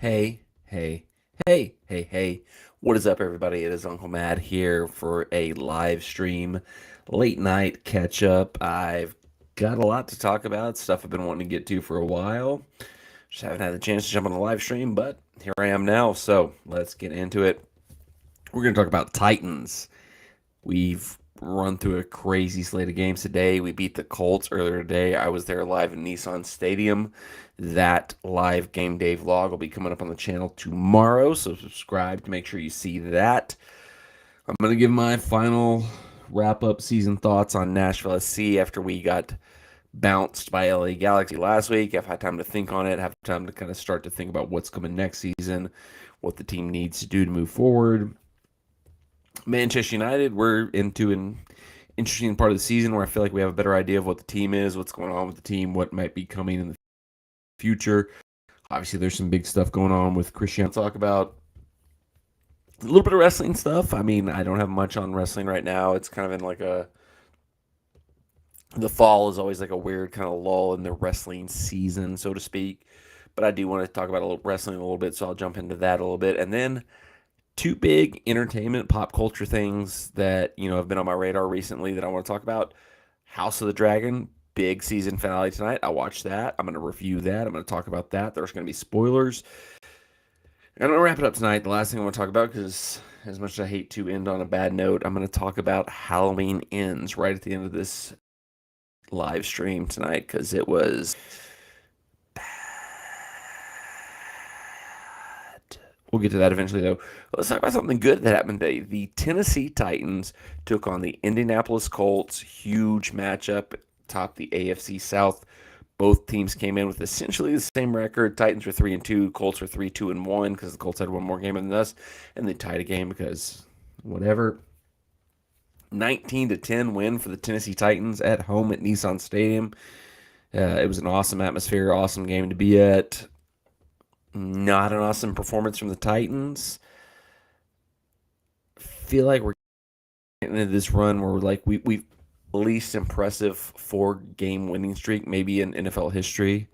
Hey, hey, hey. What is up, everybody? It is Uncle Matt here for a live stream, late night catch up. I've got a lot to talk about, stuff I've been wanting to get to for a while. Just haven't had the chance to jump on the live stream, but here I am now. So let's get into it. We're going to talk about Titans. We've run through a crazy slate of games today. We beat the Colts earlier today. I was there live in Nissan Stadium. That live game day vlog will be coming up on the channel tomorrow, so subscribe to make sure you see that. I'm going to give my final wrap up season thoughts on Nashville SC after we got bounced by LA Galaxy last week. I've had time to think on it, have time to kind of start to think about what's coming next season, what the team needs to do to move forward. Manchester United, we're into an interesting part of the season where I feel like we have a better idea of what the team is, what's going on with the team, what might be coming in the future. Obviously, there's some big stuff going on with Cristiano. Talk about a little bit of wrestling stuff. I mean, I don't have much on wrestling right now. It's kind of in like the fall is always like a weird kind of lull in the wrestling season, so to speak. But I do want to talk about a little wrestling a little bit, so I'll jump into that a little bit. And then two big entertainment pop culture things that have been on my radar recently that I want to talk about. House of the Dragon, big season finale tonight. I watched that. I'm going to review that. I'm going to talk about that. There's going to be spoilers. And I'm going to wrap it up tonight. The last thing I want to talk about, because as much as I hate to end on a bad note, I'm going to talk about Halloween Ends right at the end of this live stream tonight, because it was bad. We'll get to that eventually, though. Let's talk about something good that happened today. The Tennessee Titans took on the Indianapolis Colts. Huge matchup, top the AFC South. Both teams came in with essentially the same record. Titans were 3-2, Colts were 3-2-1 because the Colts had one more game than us, and they tied a game because whatever. 19-10 win for the Tennessee Titans at home at Nissan Stadium. It was an awesome atmosphere, awesome game to be at. Not an awesome performance from the Titans. Feel like we're getting into this run where we've least impressive 4-game winning streak maybe in NFL history.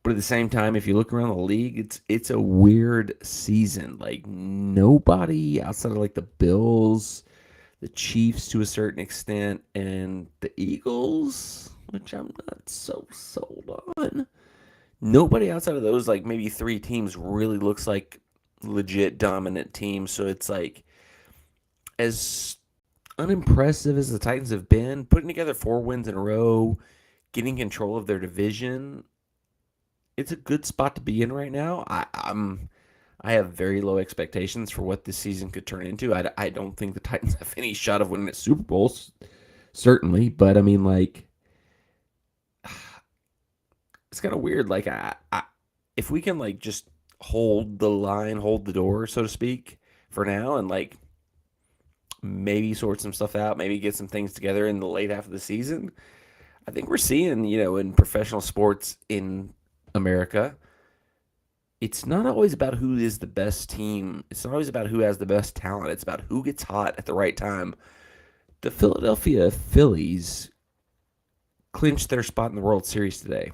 But at the same time, if you look around the league, it's a weird season. Like nobody outside of like the Bills, the Chiefs to a certain extent, and the Eagles, which I'm not so sold on. Nobody outside of those like maybe 3 teams really looks like legit dominant teams. So it's like as unimpressive as the Titans have been, putting together 4 wins in a row, getting control of their division, it's a good spot to be in right now. I have very low expectations for what this season could turn into. I don't think the Titans have any shot of winning a Super Bowl, certainly, but I mean, like, it's kind of weird. Like, if we can like just hold the line, hold the door, so to speak, for now, and like maybe sort some stuff out, maybe get some things together in the late half of the season. I think we're seeing, in professional sports in America, it's not always about who is the best team. It's not always about who has the best talent. It's about who gets hot at the right time. The Philadelphia Phillies clinched their spot in the World Series today.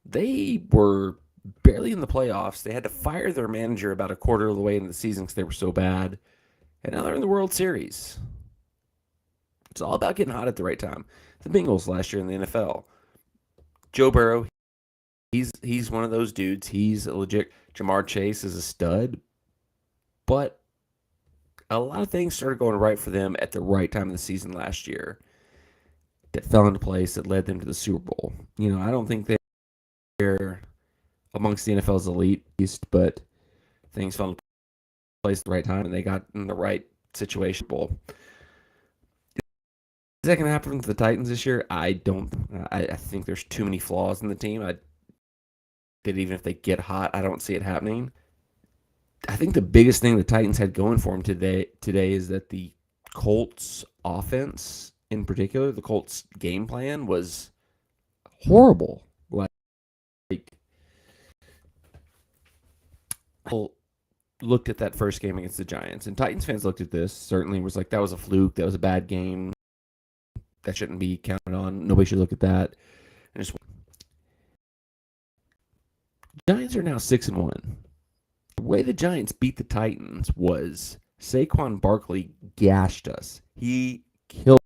They were barely in the playoffs. They had to fire their manager about a quarter of the way into the season because they were so bad. And now they're in the World Series. It's all about getting hot at the right time. The Bengals last year in the NFL. Joe Burrow, he's one of those dudes. He's a legit. Jamar Chase is a stud. But a lot of things started going right for them at the right time of the season last year that fell into place that led them to the Super Bowl. I don't think they're amongst the NFL's elite, but things fell into place at the right time and they got in the right situation. Is that going to happen to the Titans this year? I don't. I think there's too many flaws in the team. That even if they get hot, I don't see it happening. I think the biggest thing the Titans had going for them today is that the Colts offense, in particular, the Colts game plan was horrible. Like looked at that first game against the Giants, and Titans fans looked at this, certainly was like, that was a fluke, that was a bad game, that shouldn't be counted on, nobody should look at that. And just Giants are now 6-1. The way the Giants beat the Titans was Saquon Barkley gashed us. He killed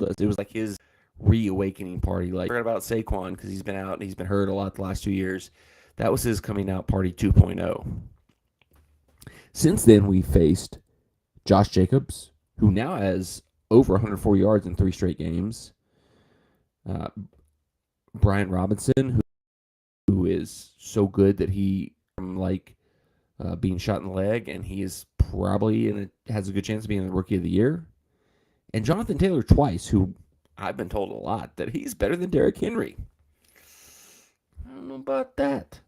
us. It was like his reawakening party. Like, forgot about Saquon because he's been out and he's been hurt a lot the last 2 years. That was his coming out party 2.0. Since then, we faced Josh Jacobs, who now has over 104 yards in 3 straight games. Uh, Brian Robinson, who is so good that he like being shot in the leg, and he is probably has a good chance of being the rookie of the year. And Jonathan Taylor twice, who I've been told a lot that he's better than Derrick Henry. I don't know about that.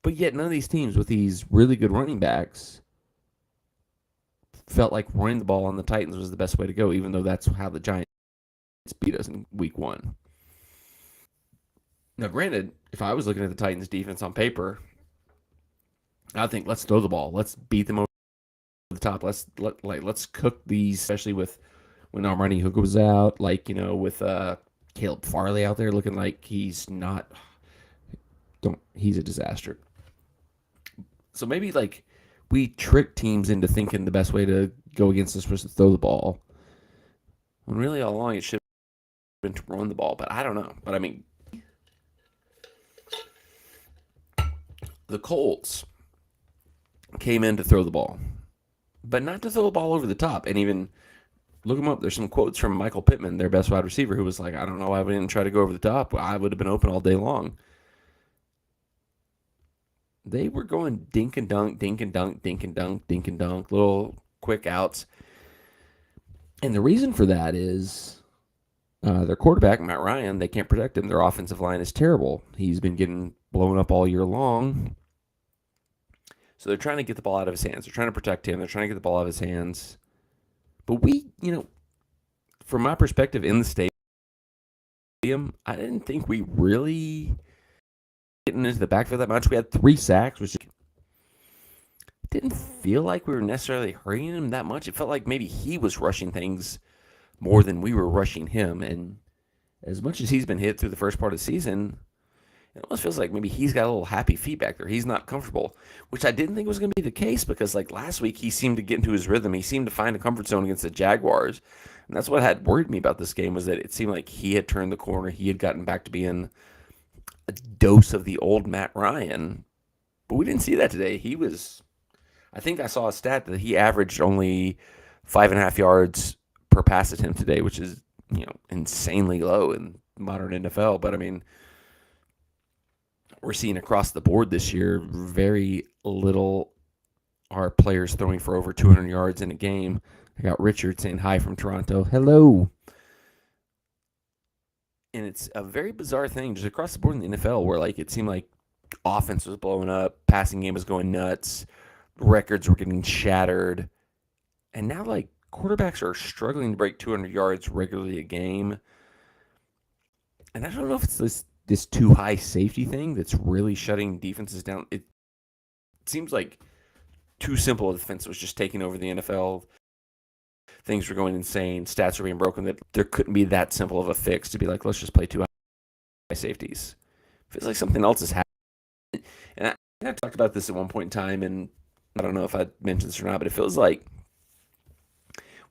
But yet none of these teams with these really good running backs felt like running the ball on the Titans was the best way to go, even though that's how the Giants beat us in week 1. Now, granted, if I was looking at the Titans defense on paper, I think let's throw the ball. Let's beat them over the top. Let's cook these, especially with when Armani Hooker was out, with Caleb Farley out there looking like he's not. Don't he's a disaster. So maybe we trick teams into thinking the best way to go against us was to throw the ball. When really all along it should have been to run the ball, but I don't know. But I mean, the Colts came in to throw the ball, but not to throw the ball over the top. And even look them up. There's some quotes from Michael Pittman, their best wide receiver, who was like, I don't know why we didn't try to go over the top. I would have been open all day long. They were going dink and dunk, dink and dunk, dink and dunk, dink and dunk, little quick outs. And the reason for that is their quarterback, Matt Ryan, they can't protect him. Their offensive line is terrible. He's been getting blown up all year long. So they're trying to get the ball out of his hands. They're trying to protect him. They're trying to get the ball out of his hands. But from my perspective in the stadium, I didn't think we really getting into the backfield that much. We had 3 sacks, which didn't feel like we were necessarily hurting him that much. It felt like maybe he was rushing things more than we were rushing him. And as much as he's been hit through the first part of the season, it almost feels like maybe he's got a little happy feet back there. He's not comfortable, which I didn't think was going to be the case because last week he seemed to get into his rhythm. He seemed to find a comfort zone against the Jaguars. And that's what had worried me about this game was that it seemed like he had turned the corner. He had gotten back to being a dose of the old Matt Ryan. But we didn't see that today. I think I saw a stat that he averaged only 5.5 yards per pass attempt today, which is, insanely low in modern NFL. But I mean, we're seeing across the board this year very little are players throwing for over 200 yards in a game. I got Richard saying hi from Toronto. Hello. And it's a very bizarre thing just across the board in the NFL where it seemed like offense was blowing up, passing game was going nuts, records were getting shattered. And now quarterbacks are struggling to break 200 yards regularly a game. And I don't know if it's this too high safety thing that's really shutting defenses down. It seems like too simple a defense was just taking over the NFL. Things were going insane. Stats were being broken. That there couldn't be that simple of a fix to be like, let's just play 2 high safeties. Feels like something else is happening. And I talked about this at one point in time, and I don't know if I mentioned this or not, but it feels like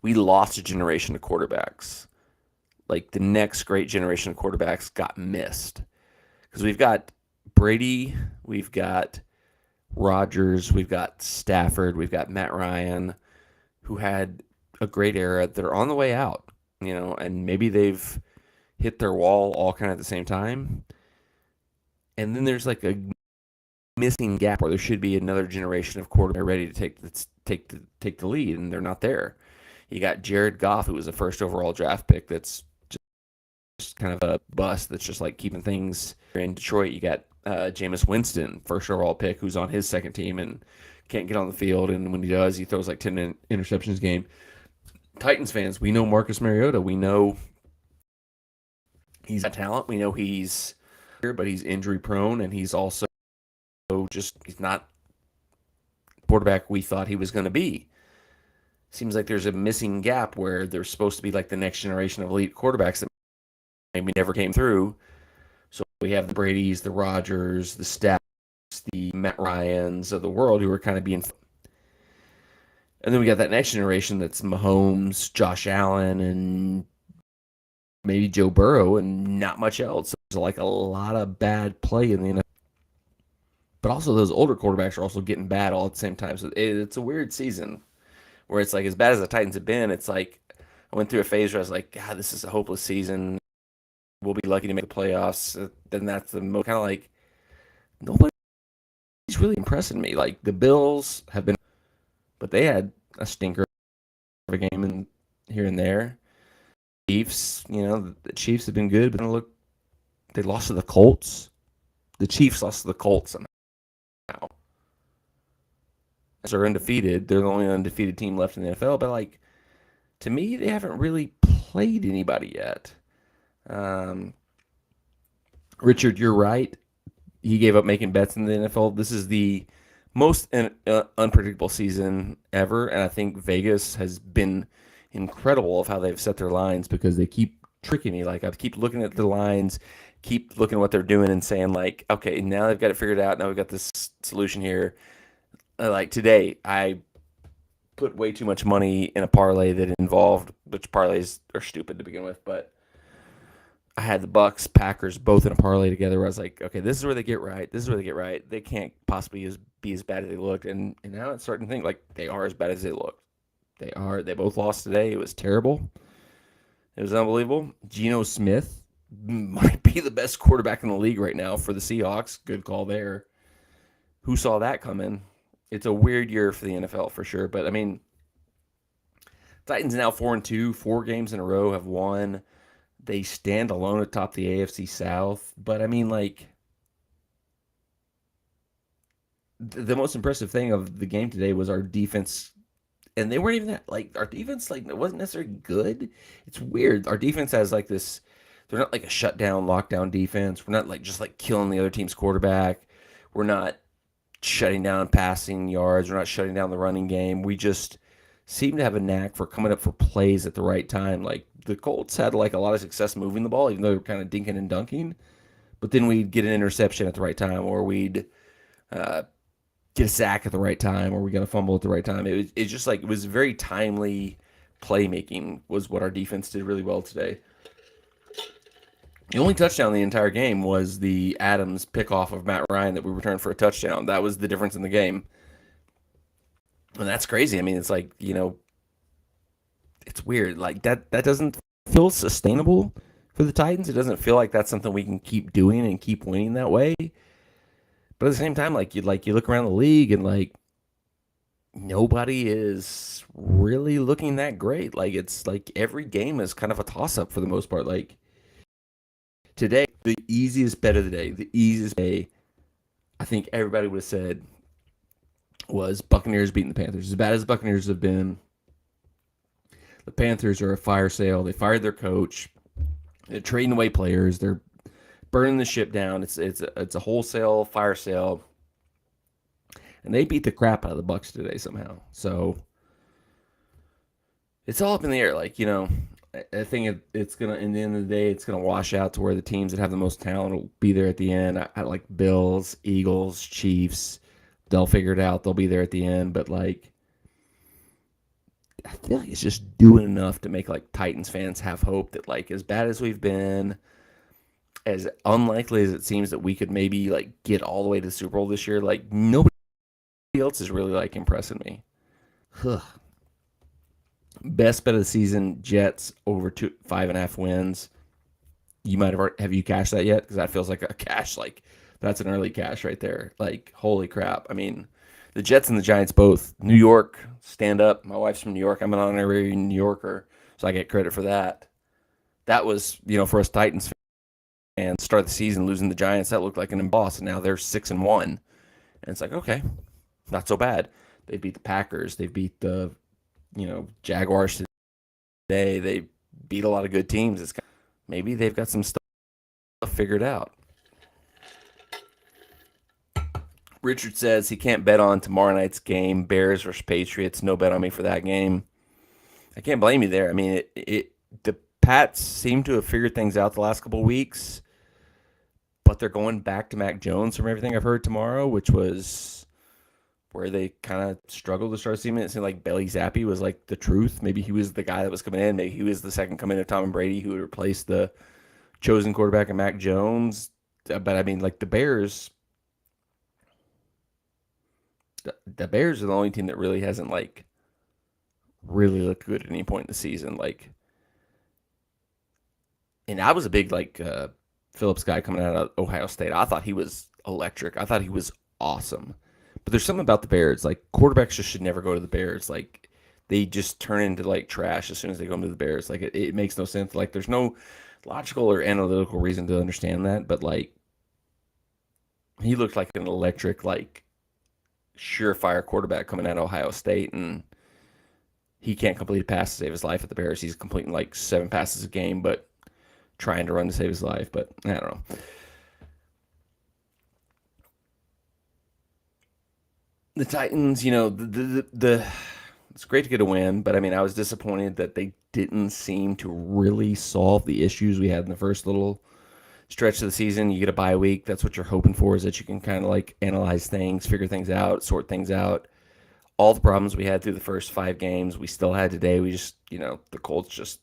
we lost a generation of quarterbacks. The next great generation of quarterbacks got missed. Because we've got Brady, we've got Rodgers, we've got Stafford, we've got Matt Ryan, who had a great era. They're on the way out, and maybe they've hit their wall all kind of at the same time. And then there's a missing gap where there should be another generation of quarterbacks ready to take the lead, and they're not there. You got Jared Goff, who was a first overall draft pick that's just kind of a bust that's just keeping things in Detroit. You got Jameis Winston, first overall pick, who's on his second team and can't get on the field, and when he does, he throws 10 interceptions a game. Titans fans, we know Marcus Mariota. We know he's got talent. We know he's here, but he's injury prone, and he's also he's not the quarterback we thought he was going to be. Seems like there's a missing gap where there's supposed to be the next generation of elite quarterbacks that maybe never came through. So we have the Bradys, the Rodgers, the Staff, the Matt Ryans of the world who are kind of being. And then we got that next generation that's Mahomes, Josh Allen, and maybe Joe Burrow, and not much else. There's like a lot of bad play in the NFL. But also, those older quarterbacks are also getting bad all at the same time. So it's a weird season where it's like, as bad as the Titans have been, it's like I went through a phase where I was like, God, this is a hopeless season. We'll be lucky to make the playoffs. Then that's the most kind of like nobody's really impressing me. Like the Bills have been, but they had a stinker of a game in here and there. Chiefs, the Chiefs have been good, but look, they lost to the Colts. The Chiefs lost to the Colts somehow. They're undefeated. They're the only undefeated team left in the NFL. But like, to me, they haven't really played anybody yet. Richard, you're right. He gave up making bets in the NFL. This is the most unpredictable season ever, and I think Vegas has been incredible of how they've set their lines because they keep tricking me. Like I keep looking at the lines, keep looking at what they're doing, and saying like, okay, now they've got it figured out. Now we've got this solution here. Like today, I put way too much money in a parlay that involved, which parlays are stupid to begin with, but I had the Bucks, Packers both in a parlay together where I was like, okay, this is where they get right. This is where they get right. They can't possibly be as bad as they looked. And now it's starting to think like they are as bad as they looked. They are. They both lost today. It was terrible. It was unbelievable. Geno Smith might be the best quarterback in the league right now for the Seahawks. Good call there. Who saw that coming? It's a weird year for the NFL for sure. But I mean, Titans now 4-2, 4 games in a row have won. They stand alone atop the AFC South. But I mean, like, the most impressive thing of the game today was our defense. And they weren't even that, like, our defense, like, it wasn't necessarily good. It's weird. Our defense has, like, this, they're not like a shutdown, lockdown defense. We're not, like, just, like, killing the other team's quarterback. We're not shutting down passing yards. We're not shutting down the running game. We just seem to have a knack for coming up for plays at the right time. Like, the Colts had, like, a lot of success moving the ball, even though they were kind of dinking and dunking. But then we'd get an interception at the right time, or we'd get a sack at the right time, or we got a fumble at the right time. It's just like, it was very timely playmaking was what our defense did really well today. The only touchdown in the entire game was the Adams pickoff of Matt Ryan that we returned for a touchdown. That was the difference in the game. And that's crazy. I mean, it's like, it's weird. Like that doesn't feel sustainable for the Titans. It doesn't feel like that's something we can keep doing and keep winning that way. But at the same time, like you look around the league and like nobody is really looking that great. Like it's like every game is kind of a toss up for the most part. Like today, the easiest bet of the day, I think everybody would have said was Buccaneers beating the Panthers. As bad as the Buccaneers have been, the Panthers are a fire sale. They fired their coach. They're trading away players. They're burning the ship down. It's a wholesale fire sale, and they beat the crap out of the Bucs today somehow. So it's all up in the air. Like I think it's gonna. In the end of the day, it's gonna wash out to where the teams that have the most talent will be there at the end. I like Bills, Eagles, Chiefs. They'll figure it out. They'll be there at the end. But like, I feel like it's just doing enough to make like Titans fans have hope that like as bad as we've been, as unlikely as it seems that we could maybe like get all the way to the Super Bowl this year, like nobody else is really like impressing me. Best bet of the season: Jets over 5.5 wins. You might have you cashed that yet? Because that feels like a cash. Like that's an early cash right there. Like holy crap! I mean, the Jets and the Giants both. New York, stand up. My wife's from New York. I'm an honorary New Yorker, so I get credit for that. That was for us Titans and start the season losing the Giants, that looked like an emboss, and now they're 6-1, and it's like okay, not so bad. They beat the Packers, they beat the Jaguars today. They beat a lot of good teams. It's maybe they've got some stuff figured out. Richard says he can't bet on tomorrow night's game, Bears versus Patriots. No bet on me for that game. I can't blame you there. I mean, the Pats seem to have figured things out the last couple of weeks. but they're going back to Mac Jones from everything I've heard tomorrow, which was where they kind of struggled to start seeing it. It seemed like Bailey Zappi was like the truth. Maybe he was the guy that was coming in. Maybe he was the second coming of Tom and Brady who would replace the chosen quarterback of Mac Jones. But I mean, like the Bears are the only team that really hasn't like really looked good at any point in the season. Like, and I was a big like Phillips guy coming out of Ohio State. I thought he was electric. I thought he was awesome. But there's something about the Bears. Like quarterbacks just should never go to the Bears. Like they just turn into like trash as soon as they go into the Bears. Like it makes no sense. Like there's no logical or analytical reason to understand that. But like he looked like an electric, like surefire quarterback coming out of Ohio State, and he can't complete a pass to save his life at the Bears. He's completing like 7 passes a game, but trying to run to save his life. But I don't know. The Titans, it's great to get a win, but I mean, I was disappointed that they didn't seem to really solve the issues we had in the first little stretch of the season. You get a bye week. That's what you're hoping for, is that you can kind of like analyze things, figure things out, sort things out. All the problems we had through the first 5 games, we still had today. We just, the Colts just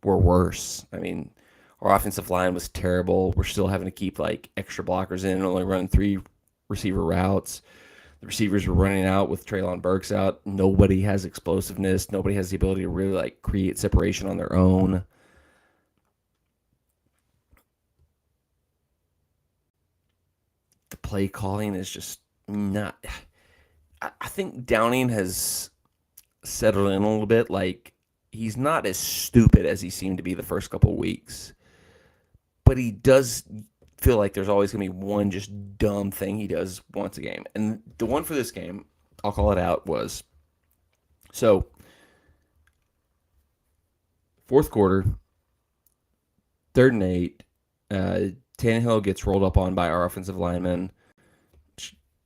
were worse. I mean, our offensive line was terrible. We're still having to keep like extra blockers in and only run 3 receiver routes. The receivers were running out with Treylon Burks out. Nobody has explosiveness. Nobody has the ability to really like create separation on their own. The play calling is just not. I think Downing has settled in a little bit. Like he's not as stupid as he seemed to be the first couple of weeks, but he does feel like there's always going to be one just dumb thing he does once a game. And the one for this game, I'll call it out, was so fourth quarter, 3rd and 8, Tannehill gets rolled up on by our offensive lineman.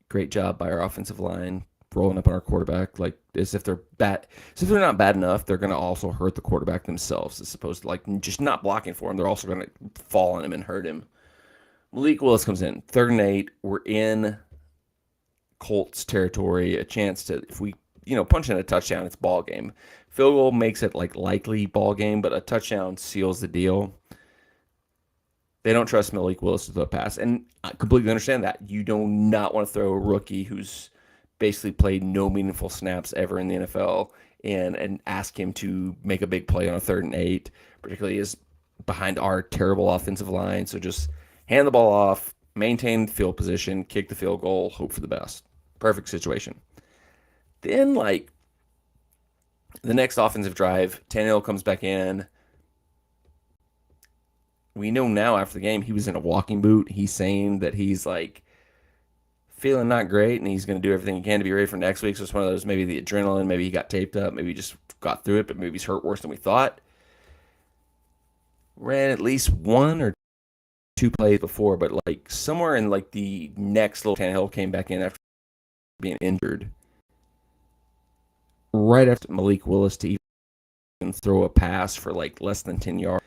Great job by our offensive line rolling up on our quarterback, like as if they're bad. So if they're not bad enough, they're going to also hurt the quarterback themselves, as opposed to like just not blocking for him. They're also going to fall on him and hurt him. Malik Willis comes in, 3rd and 8. We're in Colts territory. A chance to, if we punch in a touchdown, it's ball game. Field goal makes it like likely ball game, but a touchdown seals the deal. They don't trust Malik Willis to throw a pass, and I completely understand that. You do not want to throw a rookie who's basically played no meaningful snaps ever in the NFL and ask him to make a big play on a 3rd and 8, particularly as behind our terrible offensive line. So just hand the ball off, maintain field position, kick the field goal, hope for the best. Perfect situation. Then, like, the next offensive drive, Tannehill comes back in. We know now after the game he was in a walking boot. He's saying that he's, like, feeling not great, and he's going to do everything he can to be ready for next week. So it's one of those, maybe the adrenaline, maybe he got taped up, maybe he just got through it, but maybe he's hurt worse than we thought. Ran at least 1 or 2 plays before, but like somewhere in like the next little, Tannehill came back in after being injured. Right after Malik Willis to even throw a pass for like less than 10 yards,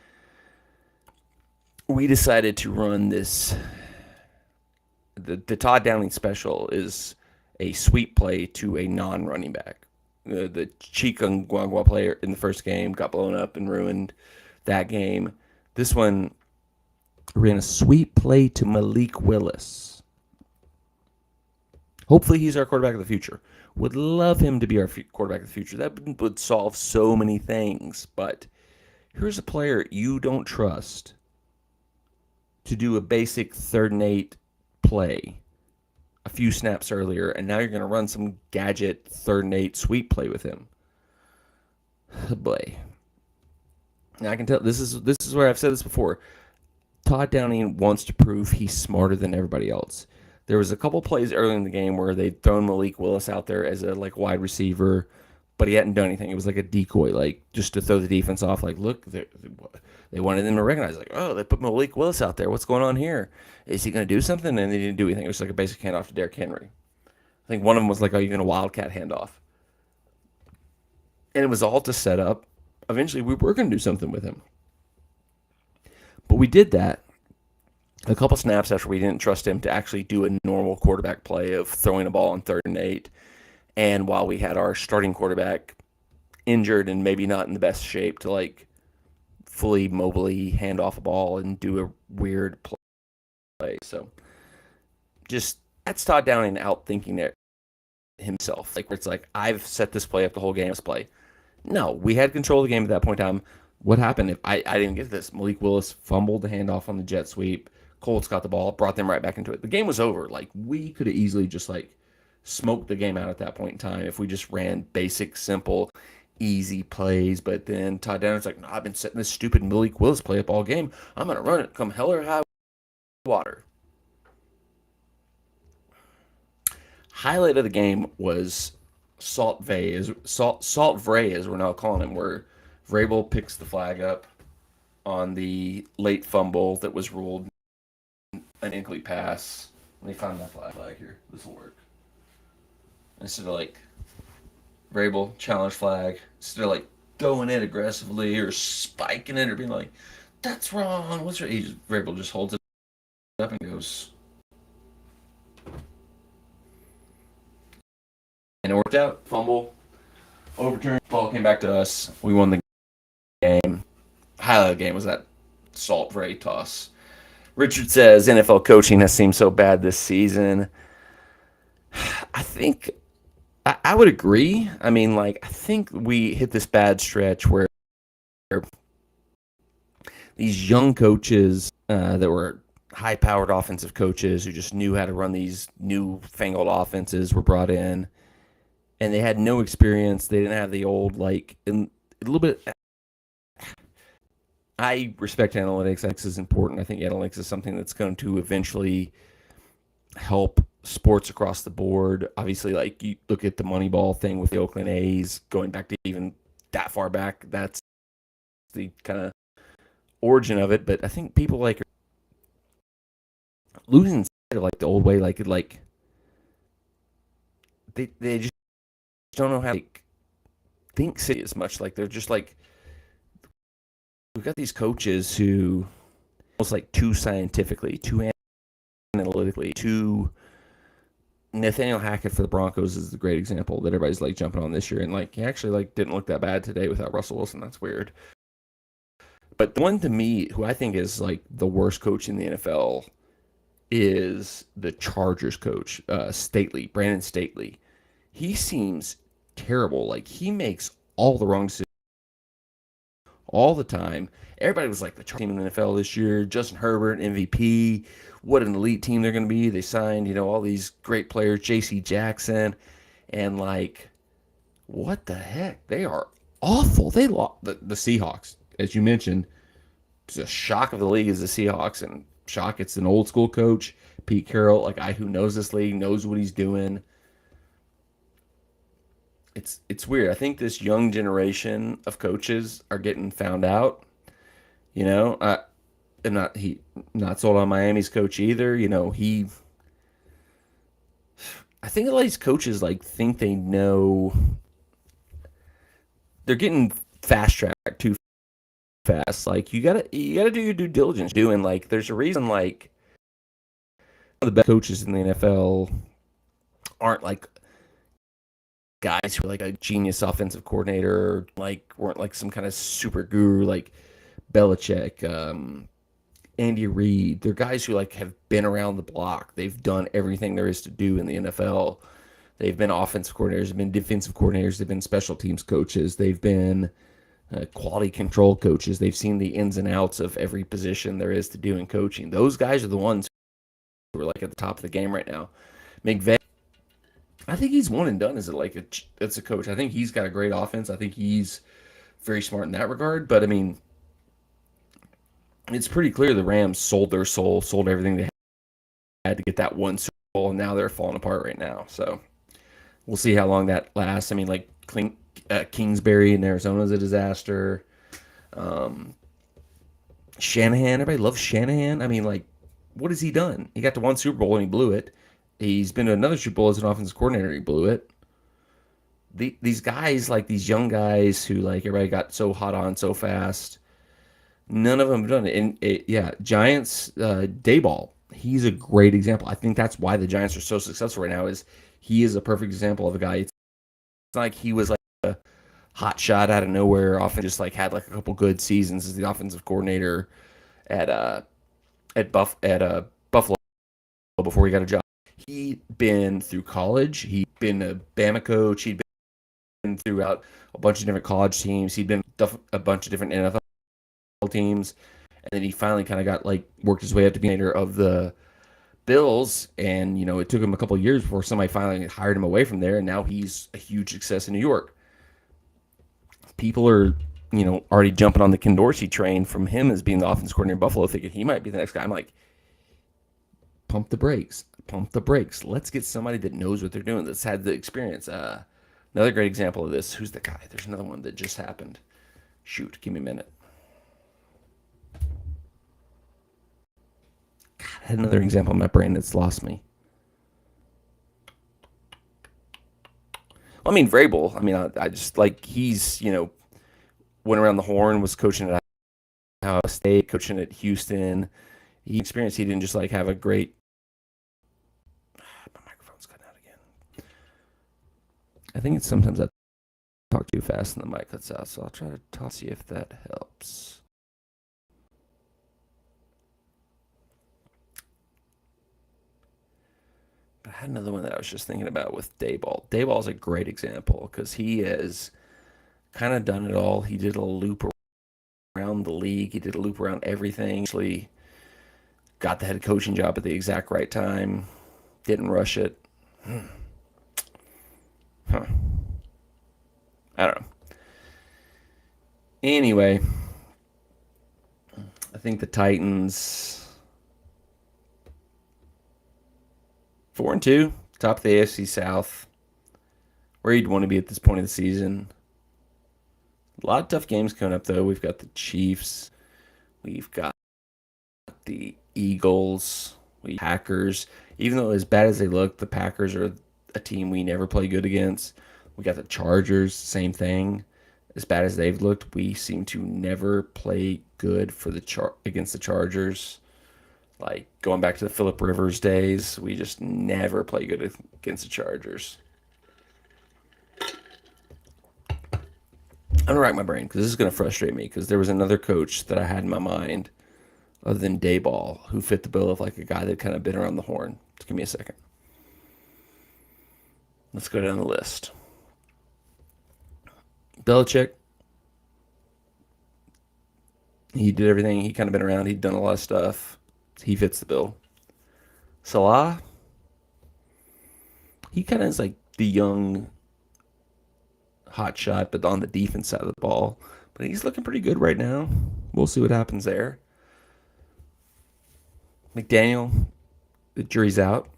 we decided to run this. The Todd Downing special is a sweep play to a non-running back. The Chika Ngwangwa player in the first game got blown up and ruined that game. This one ran a sweep play to Malik Willis. Hopefully he's our quarterback of the future. Would love him to be our quarterback of the future. That would solve so many things. But here's a player you don't trust to do a basic 3rd and 8 play a few snaps earlier, and now you're going to run some gadget 3rd and 8 sweep play with him. Oh boy. Now I can tell this is where I've said this before. Todd Downing wants to prove he's smarter than everybody else. There was a couple plays early in the game where they'd thrown Malik Willis out there as a like wide receiver, but he hadn't done anything. It was like a decoy, like just to throw the defense off. Like, look, they wanted them to recognize, like, oh, they put Malik Willis out there. What's going on here? Is he going to do something? And they didn't do anything. It was like a basic handoff to Derrick Henry. I think one of them was like, oh, you're going to wildcat handoff. And it was all to set up. Eventually, we were going to do something with him. But we did that. a couple snaps after we didn't trust him to actually do a normal quarterback play of throwing a ball on 3rd and 8. And while we had our starting quarterback injured and maybe not in the best shape to like fully mobily hand off a ball and do a weird play. So just that's Todd Downing out thinking it himself. Like where it's like, I've set this play up the whole game, let's play. No, we had control of the game at that point in time. What happened if I didn't get this? Malik Willis fumbled the handoff on the jet sweep. Colts got the ball, brought them right back into it. The game was over. Like we could have easily just like smoked the game out at that point in time if we just ran basic, simple, easy plays. But then Todd Downer's like, no, I've been setting this stupid Malik Willis play up all game. I'm gonna run it, come hell or high water. Highlight of the game was Salt Vray as we're now calling him, where Vrabel picks the flag up on the late fumble that was ruled an incomplete pass. Let me find my flag here. This will work. Instead of like Vrabel challenge flag, instead of like going in aggressively or spiking it or being like, "That's wrong. What's right?" Vrabel just holds it up and goes, and it worked out. Fumble, overturned, ball came back to us. We won the game. Highlight of the game was that Salt Vray toss. Richard says NFL coaching has seemed so bad this season. I think I would agree. I mean, like, I think we hit this bad stretch where these young coaches that were high powered offensive coaches who just knew how to run these new fangled offenses were brought in, and they had no experience. They didn't have the old, like, in a little bit. I respect analytics. Analytics is important. I think analytics is something that's going to eventually help sports across the board. Obviously, like you look at the Moneyball thing with the Oakland A's, going back to even that far back, that's the kind of origin of it. But I think people like are losing sight of like the old way, like they just don't know how to like, think city as much. Like they're just like we've got these coaches who almost like too scientifically, too analytically, too Nathaniel Hackett for the Broncos is the great example that everybody's like jumping on this year, and like he actually like didn't look that bad today without Russell Wilson. That's weird. But the one to me who I think is like the worst coach in the NFL is the Chargers coach, Brandon Staley. He seems terrible. Like he makes all the wrong decisions all the time. Everybody was like the team in the NFL this year. Justin Herbert, MVP. What an elite team they're going to be. They signed, all these great players, J.C. Jackson, and like, what the heck? They are awful. They lost the Seahawks, as you mentioned. It's a shock of the league is the Seahawks, and shock it's an old school coach, Pete Carroll, a guy who knows this league, knows what he's doing. It's weird. I think this young generation of coaches are getting found out. I am not sold on Miami's coach either. I think a lot of these coaches like think they know they're getting fast tracked too fast. Like you gotta do your due diligence. Doing like there's a reason like the best coaches in the NFL aren't like guys who are like a genius offensive coordinator, or like weren't like some kind of super guru like Belichick, Andy Reid. They're guys who like have been around the block. They've done everything there is to do in the NFL. They've been offensive coordinators, they've been defensive coordinators, they've been special teams coaches, they've been quality control coaches. They've seen the ins and outs of every position there is to do in coaching. Those guys are the ones who are like at the top of the game right now. McVay, I think he's one and done as it's a coach. I think he's got a great offense. I think he's very smart in that regard. But I mean, it's pretty clear the Rams sold their soul, sold everything they had to get that one Super Bowl, and now they're falling apart right now. So we'll see how long that lasts. I mean, like Kingsbury in Arizona is a disaster. Shanahan, everybody loves Shanahan. I mean, like, what has he done? He got to one Super Bowl and he blew it. He's been to another Super Bowl as an offensive coordinator. He blew it. These guys, like these young guys who like everybody got so hot on so fast, None of them have done it. And yeah, Giants, Dayball, he's a great example. I think that's why the Giants are so successful right now. Is he is a perfect example of a guy. It's not like he was like a hot shot out of nowhere. Often just like had like a couple good seasons as the offensive coordinator at Buffalo before he got a job. He'd been through college. He'd been a Bama coach. He'd been throughout a bunch of different college teams. He'd been a bunch of different NFL teams, and then he finally kind of got like worked his way up to being leader of the Bills. And it took him a couple of years before somebody finally hired him away from there, and now he's a huge success in New York. People are already jumping on the Ken Dorsey train from him as being the offense coordinator in Buffalo, thinking he might be the next guy. I'm like, pump the brakes, pump the brakes. Let's get somebody that knows what they're doing, that's had the experience. Another great example of this. Who's the guy? There's another one that just happened. Shoot, give me a minute. God, I had another example in my brain that's lost me. Well, I mean, Vrabel. I mean, I just like went around the horn, was coaching at Ohio State, coaching at Houston. He experienced. He didn't just like have a great. My microphone's cutting out again. I think it's sometimes I talk too fast and the mic cuts out, so I'll try to talk, see if that helps. But I had another one that I was just thinking about with Dayball. Dayball is a great example because he has kind of done it all. He did a loop around the league. He did a loop around everything. Actually got the head coaching job at the exact right time. Didn't rush it. Huh. I don't know. Anyway, I think the Titans 4-2, top of the AFC South, where you'd want to be at this point of the season. A lot of tough games coming up though. We've got the Chiefs, we've got the Eagles, Packers. Even though as bad as they look, the Packers are a team we never play good against. We got the Chargers, same thing. As bad as they've looked, we seem to never play good for against the Chargers. Like going back to the Phillip Rivers days, we just never play good against the Chargers. I'm gonna rack my brain because this is gonna frustrate me because there was another coach that I had in my mind other than Dayball who fit the bill of like a guy that kind of been around the horn. Just give me a second. Let's go down the list. Belichick. He did everything. He kind of been around. He'd done a lot of stuff. He fits the bill. Salah. He kind of is like the young hot shot, but on the defense side of the ball. But he's looking pretty good right now. We'll see what happens there. McDaniel, the jury's out.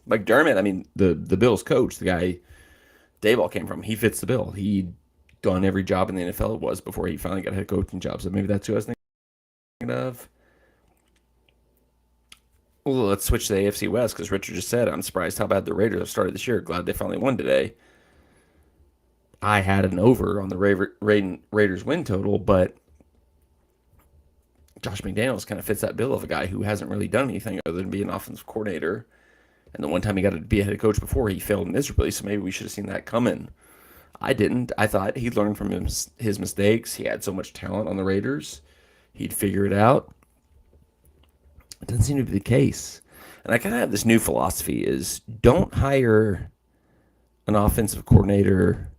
McDermott, I mean, the Bills coach, the guy Dayball came from, he fits the bill. He'd done every job in the NFL it was before he finally got a head coaching job. So maybe that's who I was thinking of. Well, let's switch to the AFC West because Richard just said, I'm surprised how bad the Raiders have started this year. Glad they finally won today. I had an over on the Raiders win total, but Josh McDaniels kind of fits that bill of a guy who hasn't really done anything other than be an offensive coordinator. And the one time he got to be a head coach before, he failed miserably. So maybe we should have seen that coming. I didn't. I thought he'd learn from his mistakes. He had so much talent on the Raiders. He'd figure it out. It doesn't seem to be the case. And I kind of have this new philosophy is don't hire an offensive coordinator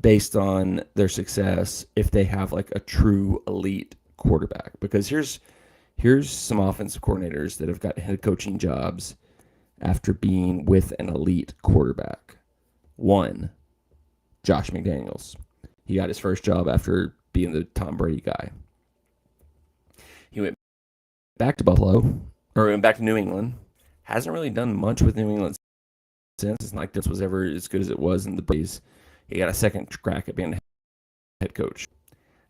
based on their success if they have like a true elite quarterback. Because here's some offensive coordinators that have got head coaching jobs after being with an elite quarterback. One, Josh McDaniels. He got his first job after being the Tom Brady guy. He went back to Buffalo, or went back to New England. Hasn't really done much with New England since. It's not like this was ever as good as it was in the Braves. He got a second crack at being a head coach.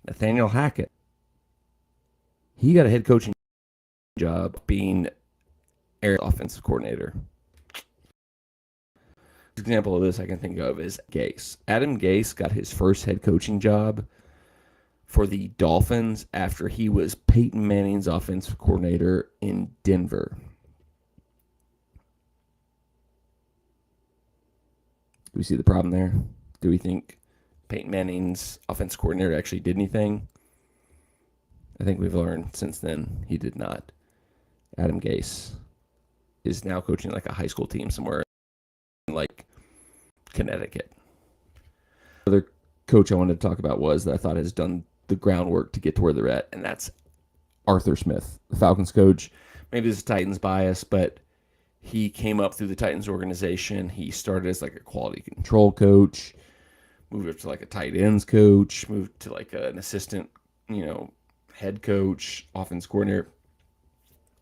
Nathaniel Hackett. He got a head coaching job being Air offensive coordinator. An example of this I can think of is Gase. Adam Gase got his first head coaching job for the Dolphins after he was Peyton Manning's offensive coordinator in Denver. Do we see the problem there? Do we think Peyton Manning's offensive coordinator actually did anything? I think we've learned since then he did not. Adam Gase is now coaching like a high school team somewhere in like Connecticut. Another coach I wanted to talk about was that I thought has done the groundwork to get to where they're at, and that's Arthur Smith, the Falcons coach. Maybe this is Titans bias, but he came up through the Titans organization. He started as like a quality control coach, moved up to like a tight ends coach, moved to like an assistant, head coach, offense coordinator.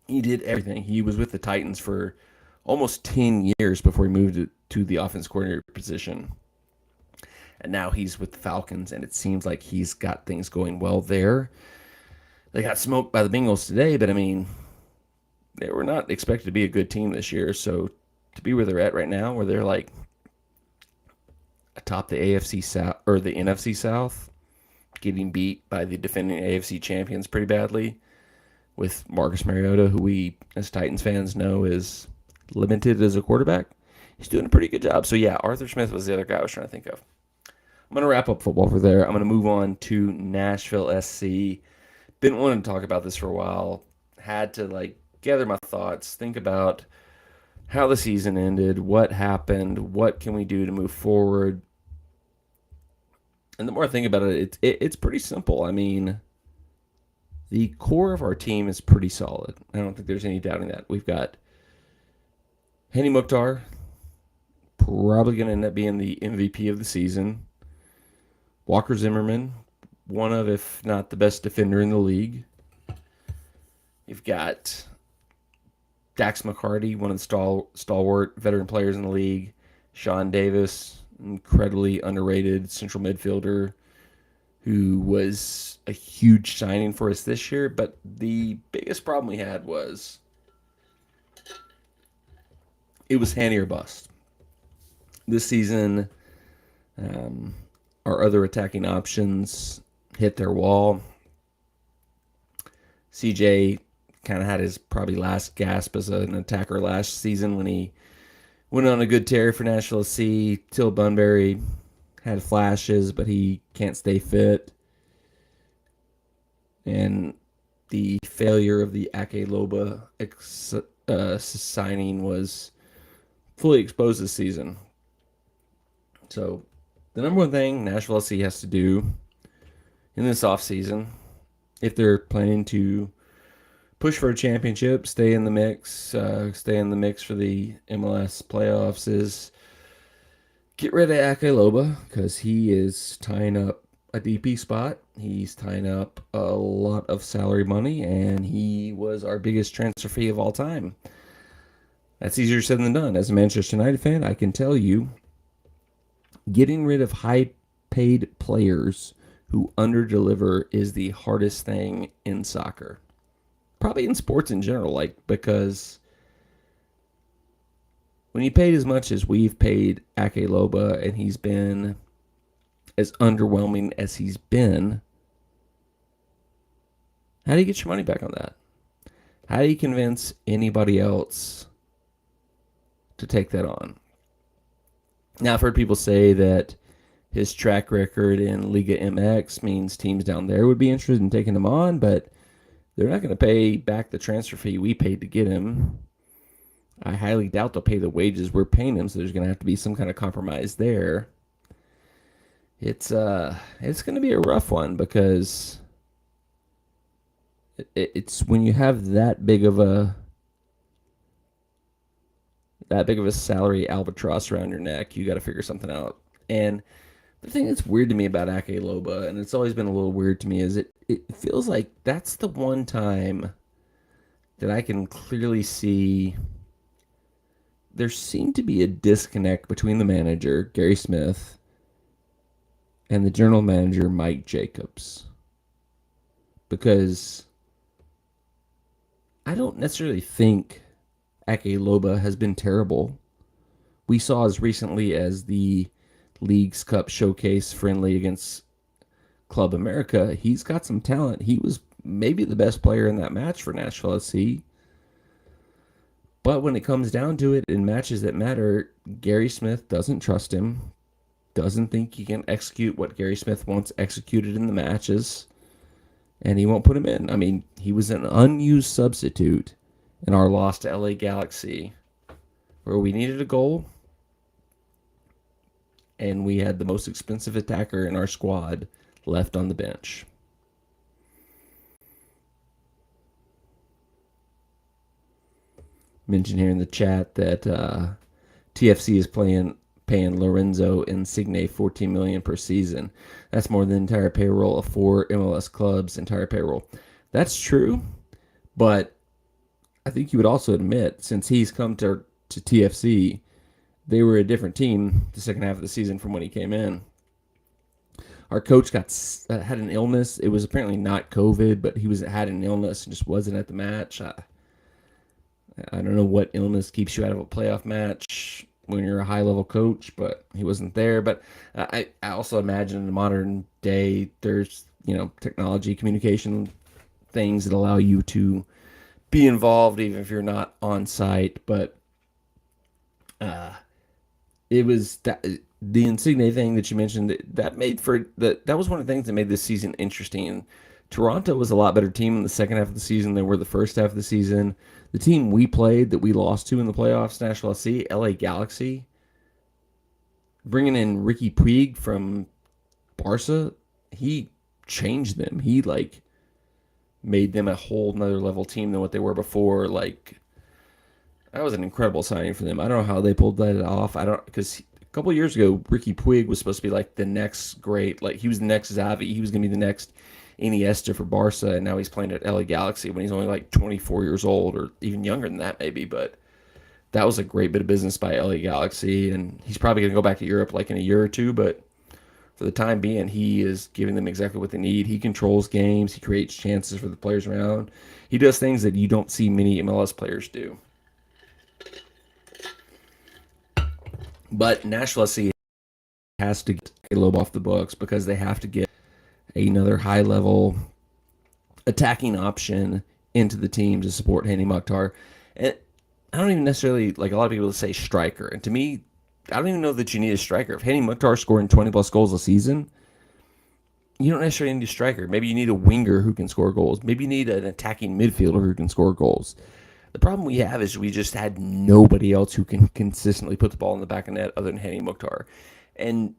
He did everything. He was with the Titans for almost 10 years before he moved to the offense coordinator position. And now he's with the Falcons, and it seems like he's got things going well there. They got smoked by the Bengals today, but I mean, they were not expected to be a good team this year. So to be where they're at right now, where they're like atop the AFC South or the NFC South, getting beat by the defending AFC champions pretty badly, with Marcus Mariota, who we as Titans fans know is limited as a quarterback. He's doing a pretty good job. So yeah, Arthur Smith was the other guy I was trying to think of. I'm going to wrap up football for there. I'm going to move on to Nashville SC. Been wanting to talk about this for a while. Had to gather my thoughts, think about how the season ended, what happened, what can we do to move forward. And the more I think about it, it's pretty simple. I mean, the core of our team is pretty solid. I don't think there's any doubting that. We've got Henny Mukhtar, probably going to end up being the MVP of the season. Walker Zimmerman, one of, if not the best defender in the league. You've got Dax McCarty, one of the stalwart veteran players in the league. Sean Davis, incredibly underrated central midfielder who was a huge signing for us this year. But the biggest problem we had was it was Hanny or bust. This season, our other attacking options hit their wall. CJ kind of had his probably last gasp as an attacker last season when he went on a good tear for Nashville SC. Till Bunbury had flashes, but he can't stay fit. And the failure of the Ake Loba signing was fully exposed this season. So the number one thing Nashville SC has to do in this offseason, if they're planning to push for a championship, stay in the mix for the MLS playoffs, is get rid of Ake Loba because he is tying up a DP spot. He's tying up a lot of salary money, and he was our biggest transfer fee of all time. That's easier said than done. As a Manchester United fan, I can tell you, getting rid of high-paid players who underdeliver is the hardest thing in soccer. Probably in sports in general, because when you paid as much as we've paid Ake Loba, and he's been as underwhelming as he's been, how do you get your money back on that? How do you convince anybody else to take that on? Now, I've heard people say that his track record in Liga MX means teams down there would be interested in taking him on, but they're not going to pay back the transfer fee we paid to get him. I highly doubt they'll pay the wages we're paying him, so there's going to have to be some kind of compromise there. It's going to be a rough one because it's when you have that big of a salary albatross around your neck, you got to figure something out. And the thing that's weird to me about Ake Loba, and it's always been a little weird to me, is it feels like that's the one time that I can clearly see there seemed to be a disconnect between the manager, Gary Smith, and the general manager, Mike Jacobs. Because I don't necessarily think Ake Loba has been terrible. We saw as recently as the Leagues Cup Showcase friendly against Club America, he's got some talent. He was maybe the best player in that match for Nashville SC. But when it comes down to it in matches that matter, Gary Smith doesn't trust him, doesn't think he can execute what Gary Smith wants executed in the matches, and he won't put him in. I mean, he was an unused substitute in our loss to LA Galaxy, where we needed a goal, and we had the most expensive attacker in our squad left on the bench. Mention here in the chat that TFC is paying Lorenzo Insigne $14 million per season. That's more than the entire payroll of 4 MLS clubs' entire payroll. That's true, but I think you would also admit, since he's come to TFC, they were a different team the second half of the season from when he came in. Our coach had an illness. It was apparently not COVID, but he had an illness and just wasn't at the match. I don't know what illness keeps you out of a playoff match when you're a high level coach, but he wasn't there. But I also imagine in the modern day, there's technology, communication things that allow you to be involved even if you're not on site. But it was that the Insigne thing that you mentioned that made for that was one of the things that made this season interesting. Toronto was a lot better team in the second half of the season than were the first half of the season. The team we played that we lost to in the playoffs, Nashville SC, LA Galaxy, bringing in Ricky Puig from Barca, he changed them. He made them a whole nother level team than what they were before. That was an incredible signing for them. I don't know how they pulled that off. I don't because a couple of years ago, Ricky Puig was supposed to be the next great, he was the next Xavi. He was going to be the next Iniesta for Barca, and now he's playing at LA Galaxy when he's only 24 years old, or even younger than that maybe. But that was a great bit of business by LA Galaxy, and he's probably going to go back to Europe in a year or two. But for the time being, he is giving them exactly what they need. He controls games. He creates chances for the players around. He does things that you don't see many MLS players do. But Nashville SC has to get a Loeb off the books because they have to get another high level attacking option into the team to support Hani Mukhtar. And I don't even necessarily, a lot of people say striker. And to me, I don't even know that you need a striker. If Hani Mukhtar is scoring 20 plus goals a season, you don't necessarily need a striker. Maybe you need a winger who can score goals. Maybe you need an attacking midfielder who can score goals. The problem we have is we just had nobody else who can consistently put the ball in the back of net other than Hani Mukhtar. And,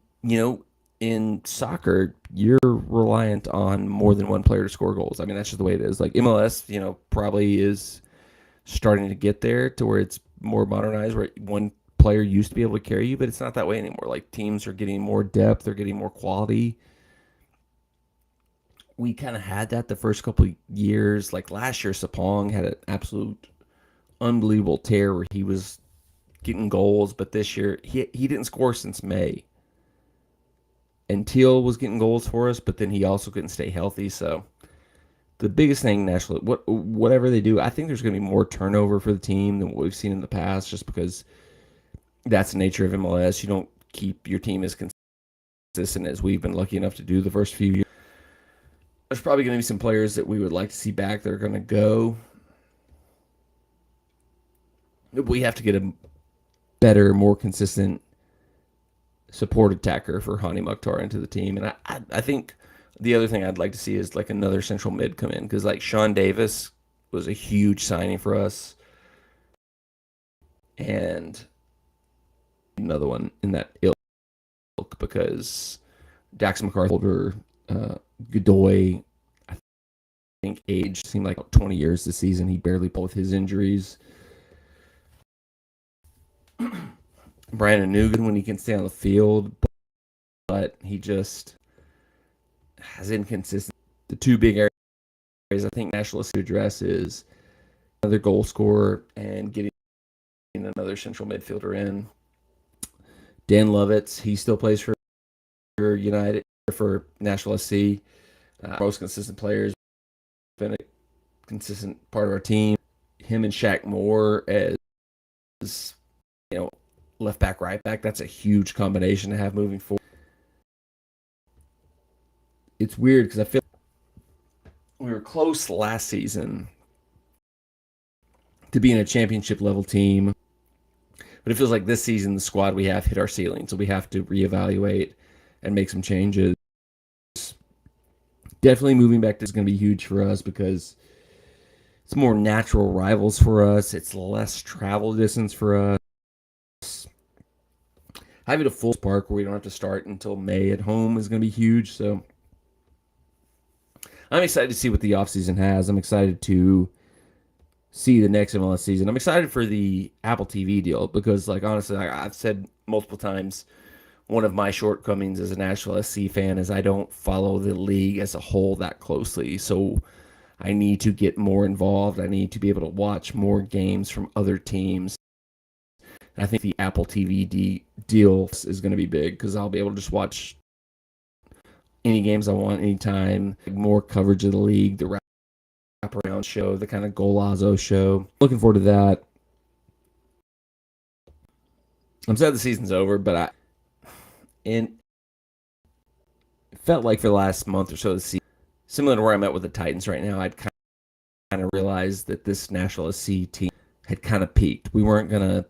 in soccer, you're reliant on more than one player to score goals. I mean, that's just the way it is. MLS, probably is starting to get there to where it's more modernized, where one player used to be able to carry you, but it's not that way anymore. Teams are getting more depth, they're getting more quality. We kind of had that the first couple of years. Last year, Sapong had an absolute unbelievable tear where he was getting goals, but this year he didn't score since May. And Teal was getting goals for us, but then he also couldn't stay healthy. So the biggest thing, Nashville, whatever they do, I think there's going to be more turnover for the team than what we've seen in the past, just because that's the nature of MLS. You don't keep your team as consistent as we've been lucky enough to do the first few years. There's probably going to be some players that we would like to see back that are going to go. We have to get a better, more consistent support attacker for Hani Mukhtar into the team. And I think the other thing I'd like to see is another central mid come in, because Sean Davis was a huge signing for us, and another one in that ilk, because Dax McCarthy, older, Godoy, I think age seemed like 20 years this season. He barely played with his injuries. Brandon Nugent, when he can stay on the field, but he just has inconsistent. The two big areas I think Nashville has to address is another goal scorer and getting another central midfielder in. Dan Lovitz, he still plays for United, for Nashville SC. Most consistent players, been a consistent part of our team. him and Shaq Moore as you know left back, right back. That's a huge combination to have moving forward. It's weird because I feel we were close last season to being a championship level team, but it feels like this season the squad we have hit our ceiling, so we have to reevaluate and make some changes. Definitely moving back to is going to be huge for us because it's more natural rivals for us. It's less travel distance for us. Having a full park where we don't have to start until May at home is going to be huge. So I'm excited to see what the offseason has. I'm excited to see the next MLS season. I'm excited for the Apple TV deal because, like, honestly, I've said multiple times, one of my shortcomings as a Nashville SC fan is I don't follow the league as a whole that closely. So I need to get more involved. I need to be able to watch more games from other teams. And I think the Apple TV deal is going to be big because I'll be able to just watch any games I want anytime. More coverage of the league, the wraparound show, the kind of Golazo show. Looking forward to that. I'm sad the season's over, but it felt like for the last month or so of the season, similar to where I'm at with the Titans right now, I'd kind of realized that this National SC team had kind of peaked. We weren't going to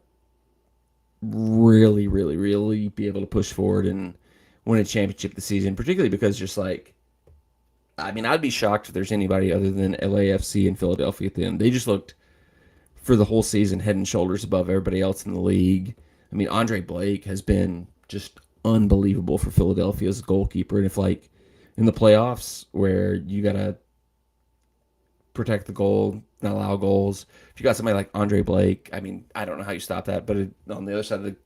really be able to push forward and win a championship this season, particularly because just like, I mean, I'd be shocked if there's anybody other than LAFC and Philadelphia at the end. They just looked for the whole season head and shoulders above everybody else in the league. I mean, Andre Blake has been just unbelievable for Philadelphia as a goalkeeper. And if, like, in the playoffs where you got to protect the goal, not allow goals, if you got somebody like Andre Blake, I mean, I don't know how you stop that. But on the other side of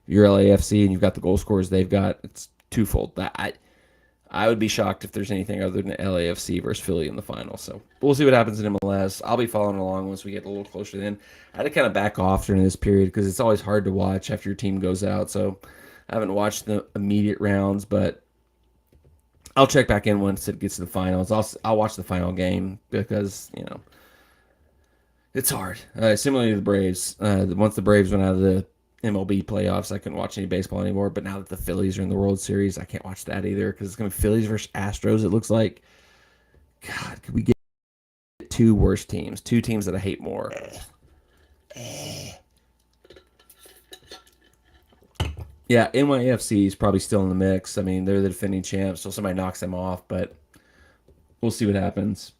your LAFC and you've got the goal scorers they've got, it's twofold. I would be shocked if there's anything other than LAFC versus Philly in the final. So we'll see what happens in MLS. I'll be following along once we get a little closer to the end. I had to kind of back off during this period because it's always hard to watch after your team goes out. So I haven't watched the immediate rounds, but I'll check back in once it gets to the finals. I'll watch the final game because, it's hard. Similarly to the Braves. Once the Braves went out of the MLB playoffs, I couldn't watch any baseball anymore. But now that the Phillies are in the World Series, I can't watch that either because it's going to be Phillies versus Astros. It looks like, God, could we get two worse teams? Two teams that I hate more. Yeah, NYFC is probably still in the mix. I mean, they're the defending champs, so somebody knocks them off, but we'll see what happens.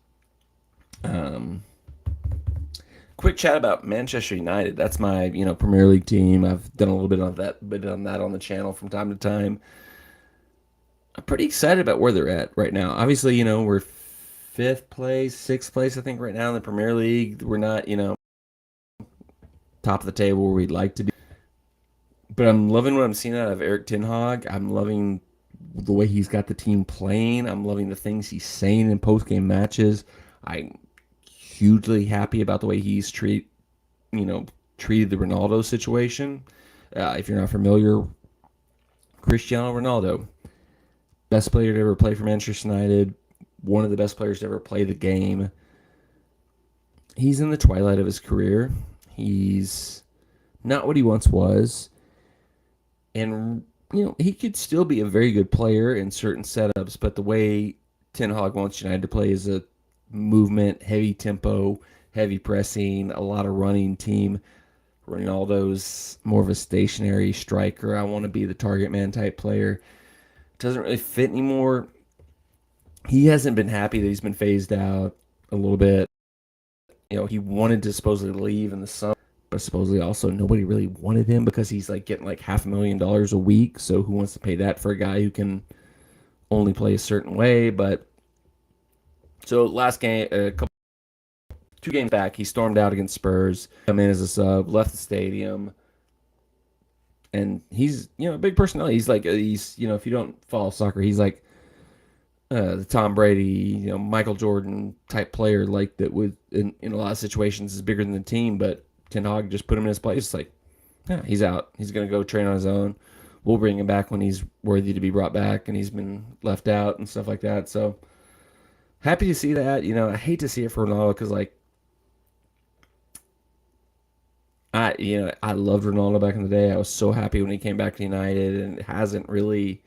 Quick chat about Manchester United. That's my, Premier League team. I've done a little bit on that on the channel from time to time. I'm pretty excited about where they're at right now. Obviously, we're fifth place, sixth place, I think, right now in the Premier League. We're not, top of the table where we'd like to be. But I'm loving what I'm seeing out of Eric Ten Hag. I'm loving the way he's got the team playing. I'm loving the things he's saying in post-game matches. I'm hugely happy about the way he's treated the Ronaldo situation. If you're not familiar, Cristiano Ronaldo, best player to ever play for Manchester United, one of the best players to ever play the game. He's in the twilight of his career. He's not what he once was. And, he could still be a very good player in certain setups, but the way Ten Hag wants United to play is a movement, heavy tempo, heavy pressing, a lot of running team. Ronaldo's more of a stationary striker. I want to be the target man type player. Doesn't really fit anymore. He hasn't been happy that he's been phased out a little bit. He wanted to supposedly leave in the summer, but supposedly also nobody really wanted him because he's like getting like $500,000 a week. So who wants to pay that for a guy who can only play a certain way? But so last game, 2 games back, he stormed out against Spurs, come in as a sub, left the stadium, and he's a big personality. He's like if you don't follow soccer, he's like the Tom Brady, Michael Jordan type player, like that with in a lot of situations is bigger than the team, but Ten Hag just put him in his place. It's like, yeah, he's out. He's gonna go train on his own. We'll bring him back when he's worthy to be brought back, and he's been left out and stuff like that. So happy to see that. I hate to see it for Ronaldo because like I loved Ronaldo back in the day. I was so happy when he came back to United, and it hasn't really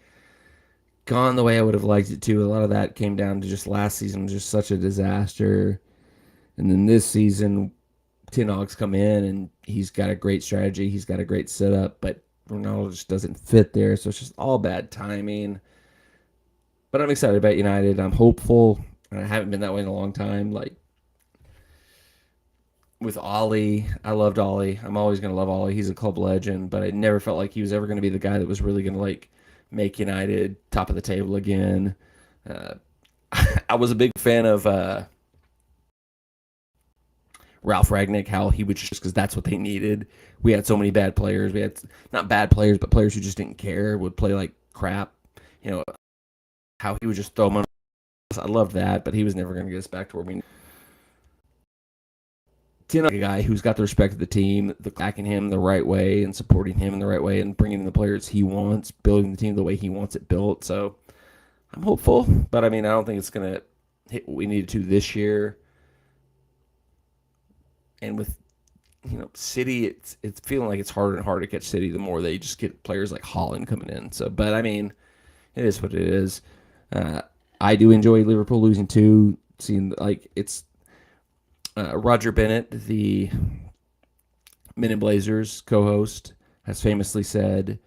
gone the way I would have liked it to. A lot of that came down to just last season was just such a disaster, and then this season, Ten Hag's come in and he's got a great strategy. He's got a great setup, but Ronaldo just doesn't fit there, so it's just all bad timing. But I'm excited about United. I'm hopeful, and I haven't been that way in a long time. Like with Ollie, I loved Ollie. I'm always going to love Ollie. He's a club legend, but I never felt like he was ever going to be the guy that was really going to like make United top of the table again. Uh, I was a big fan of Ralph Ragnick, how he would just because that's what they needed. We had so many bad players. We had not bad players, but players who just didn't care, would play like crap. You know how he would just throw them on. I loved that, but he was never going to get us back to where we. A guy who's got the respect of the team, the backing him the right way and supporting him in the right way and bringing in the players he wants, building the team the way he wants it built. So I'm hopeful, but I mean, I don't think it's going to hit what we needed to this year. And with City, it's feeling like it's harder and harder to catch City the more they just get players like Holland coming in. So, but I mean, it is what it is. Uh, I do enjoy Liverpool losing too. Seeing like it's Roger Bennett, the Men in Blazers co-host, has famously said,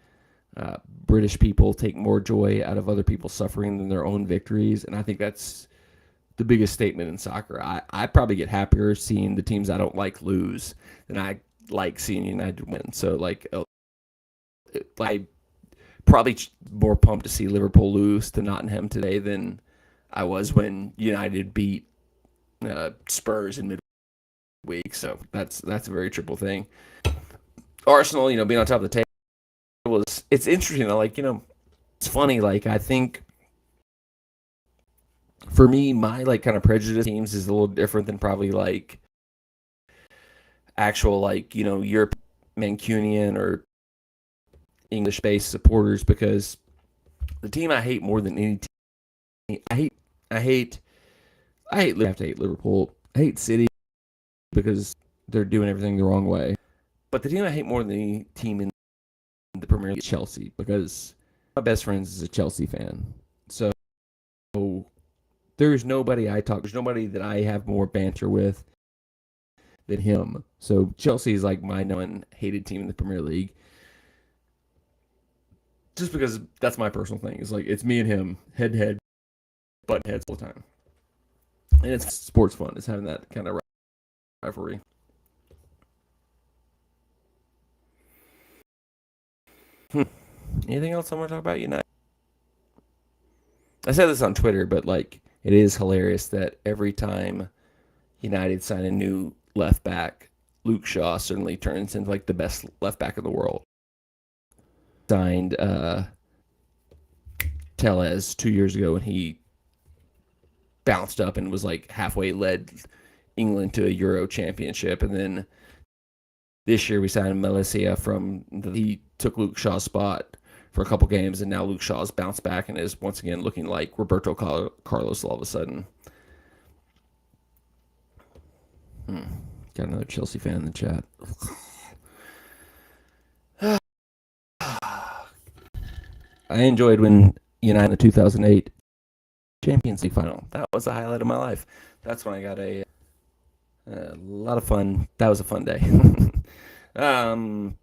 "British people take more joy out of other people's suffering than their own victories," and I think that's the biggest statement in soccer. I probably get happier seeing the teams I don't like lose than I like seeing United win. So like, I probably more pumped to see Liverpool lose to Nottingham today than I was when United beat Spurs in midweek. So that's a very triple thing. Arsenal, being on top of the table it's interesting. Like it's funny. Like I think for me, my like kind of prejudice teams is a little different than probably like actual like Europe Mancunian or English based supporters because the team I hate more than any team I hate I have to hate Liverpool. I hate City because they're doing everything the wrong way. But the team I hate more than any team in the Premier League is Chelsea because my best friend is a Chelsea fan. So there's nobody there's nobody that I have more banter with than him. So Chelsea is like my known hated team in the Premier League. Just because that's my personal thing. It's like it's me and him head to head, butt heads all the time. And it's sports fun. It's having that kind of rivalry. Anything else I want to talk about United? I said this on Twitter, but like it is hilarious that every time United sign a new left back, Luke Shaw certainly turns into like the best left back in the world. Signed Tellez 2 years ago when he bounced up and was like halfway led England to a Euro championship, and then this year we signed Malaysia he took Luke Shaw's spot for a couple games, and now Luke Shaw's bounced back and is once again looking like Roberto Carlos all of a sudden. Got another Chelsea fan in the chat. I enjoyed when United in the 2008 Champions League final. That was the highlight of my life. That's when I got a lot of fun. That was a fun day. I'm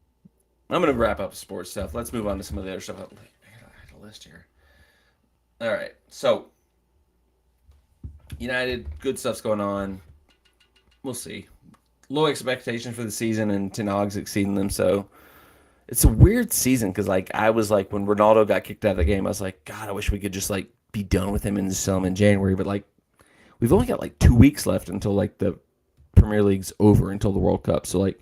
going to wrap up sports stuff. Let's move on to some of the other stuff. I had a list here. All right. So, United, good stuff's going on. We'll see. Low expectations for the season, and Ten Hag's exceeding them. So, it's a weird season because, like, I was like, when Ronaldo got kicked out of the game, I was like, God, I wish we could just, like, be done with him and sell him in January. But, like, we've only got, like, 2 weeks left until, like, the Premier League's over until the World Cup. So, like,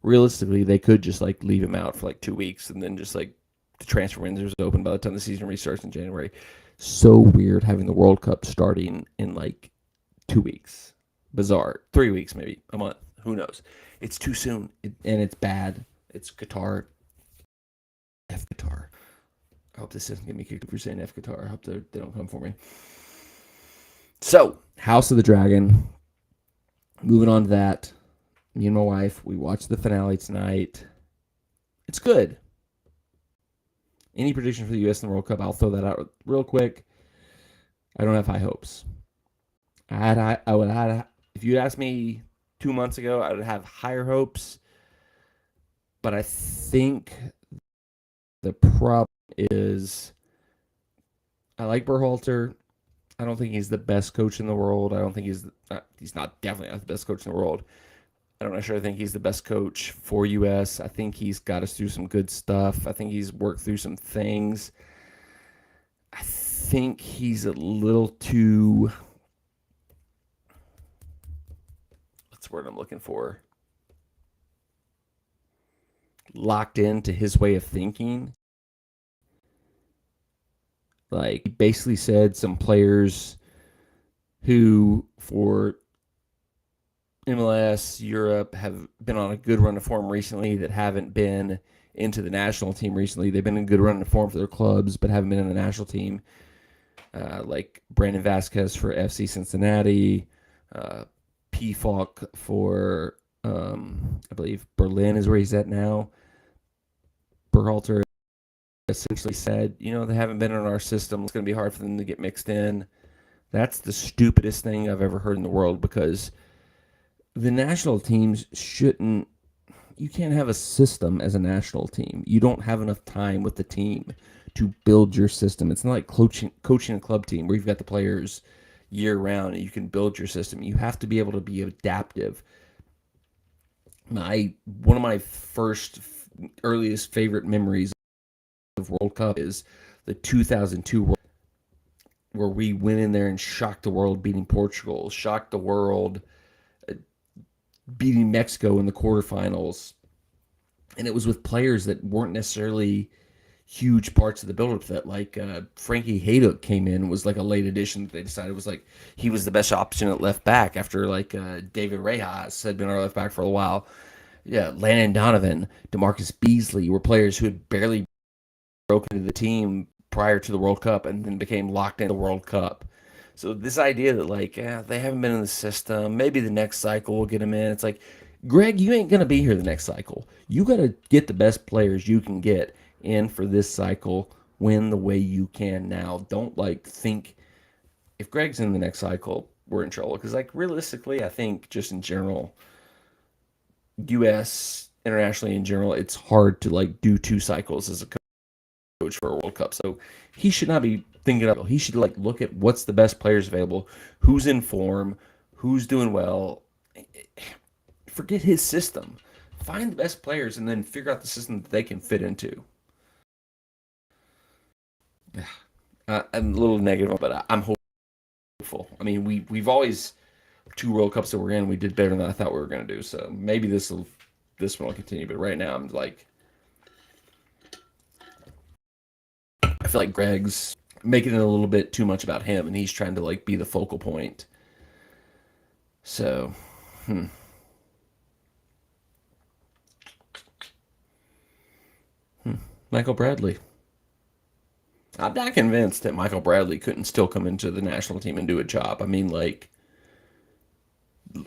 realistically, they could just like leave him out for like 2 weeks and then just like the transfer windows open by the time the season restarts in January. So weird having the World Cup starting in like 2 weeks. Bizarre. 3 weeks, maybe a month. Who knows? It's too soon and it's bad. It's Qatar. F Qatar. I hope this doesn't get me kicked for saying F Qatar. I hope they don't come for me. So, House of the Dragon. Moving on to that. Me and my wife, we watched the finale tonight. It's good. Any prediction for the U.S. in the World Cup? I'll throw that out real quick. I don't have high hopes. I would have, if you'd asked me 2 months ago, I would have higher hopes. But I think the problem is I like Berhalter. I don't think he's the best coach in the world. I don't think he's not definitely not the best coach in the world. I don't necessarily think he's the best coach for US. I think he's got us through some good stuff. I think he's worked through some things. I think he's a little too, what's the word I'm looking for? Locked into his way of thinking. Like, he basically said some players who, for MLS, Europe, have been on a good run of form recently that haven't been into the national team recently. They've been in a good run of form for their clubs, but haven't been in the national team. Like Brandon Vasquez for FC Cincinnati, P. Falk for, I believe, Berlin is where he's at now. Berhalter essentially said, they haven't been in our system. It's going to be hard for them to get mixed in. That's the stupidest thing I've ever heard in the world, because the national teams shouldn't. You can't have a system as a national team. You don't have enough time with the team to build your system. It's not like coaching a club team where you've got the players year round and you can build your system. You have to be able to be adaptive. One of my earliest favorite memories of World Cup is the 2002 World, where we went in there and shocked the world, beating Portugal, shocked the world, beating Mexico in the quarterfinals. And it was with players that weren't necessarily huge parts of the build-up to that. Like Frankie Hayduk came in, was like a late addition that they decided was like he was the best option at left back after like David Rejas had been our left back for a while. Yeah, Landon Donovan, DeMarcus Beasley were players who had barely broken into the team prior to the World Cup and then became locked in the World Cup. So this idea that like, they haven't been in the system, maybe the next cycle will get them in. It's like, Greg, you ain't gonna be here the next cycle. You gotta get the best players you can get in for this cycle. Win the way you can now. Don't like think if Greg's in the next cycle, we're in trouble. Because like realistically, I think just in general, U.S. internationally in general, it's hard to like do 2 cycles as a coach for a World Cup. So he should not be thinking of. He should like look at what's the best players available, who's in form, who's doing well. Forget his system. Find the best players and then figure out the system that they can fit into. I'm a little negative, but I'm hopeful. I mean, we've always 2 World Cups that we're in, we did better than I thought we were going to do. So maybe this one will continue. But right now, I'm like, I feel like Greg's making it a little bit too much about him, and he's trying to like be the focal point. So, Michael Bradley. I'm not convinced that Michael Bradley couldn't still come into the national team and do a job. I mean, like,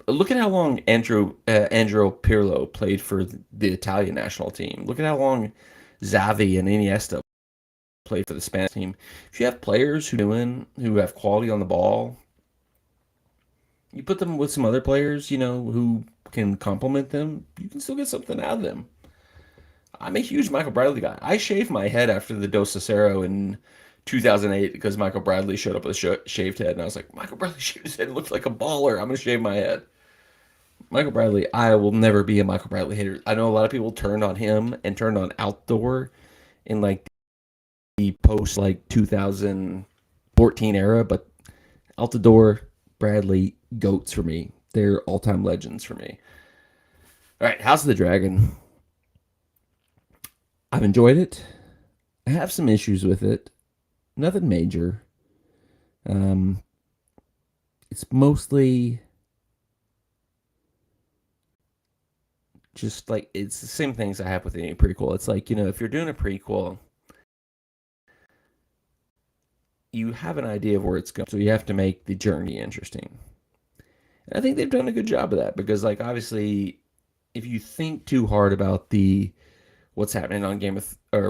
look at how long Andrew Pirlo played for the Italian national team. Look at how long Xavi and Iniesta played for the Spanish team. If you have players who have quality on the ball, you put them with some other players, who can complement them, you can still get something out of them. I'm a huge Michael Bradley guy. I shaved my head after the Dos Cicero in 2008 because Michael Bradley showed up with a shaved head, and I was like, Michael Bradley shaved his head, looks like a baller. I'm gonna shave my head. Michael Bradley, I will never be a Michael Bradley hater. I know a lot of people turned on him and turned on Outdoor in like the post like 2014 era, but Altidore, Bradley, goats for me. They're all-time legends for me. All right, House of the Dragon. I've enjoyed it. I have some issues with it. Nothing major. It's mostly just like it's the same things I have with any prequel. It's like, if you're doing a prequel, you have an idea of where it's going, so you have to make the journey interesting. And I think they've done a good job of that because, like, obviously, if you think too hard about the what's happening on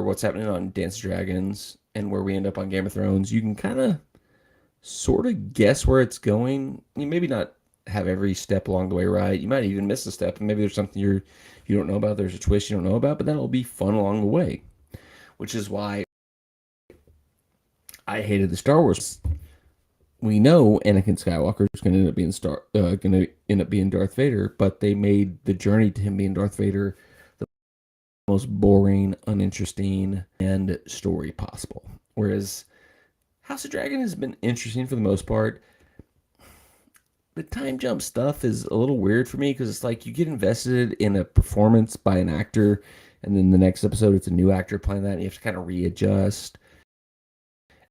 what's happening on Dance of Dragons and where we end up on Game of Thrones, you can kind of sort of guess where it's going. You maybe not have every step along the way right. You might even miss a step, and maybe there's something you don't know about. There's a twist you don't know about, but that'll be fun along the way. Which is why I hated the Star Wars. We know Anakin Skywalker is going to end up being Darth Vader, but they made the journey to him being Darth Vader the most boring, uninteresting, and story possible. Whereas House of Dragon has been interesting for the most part. The time jump stuff is a little weird for me because it's like you get invested in a performance by an actor, and then the next episode it's a new actor playing that, and you have to kind of readjust.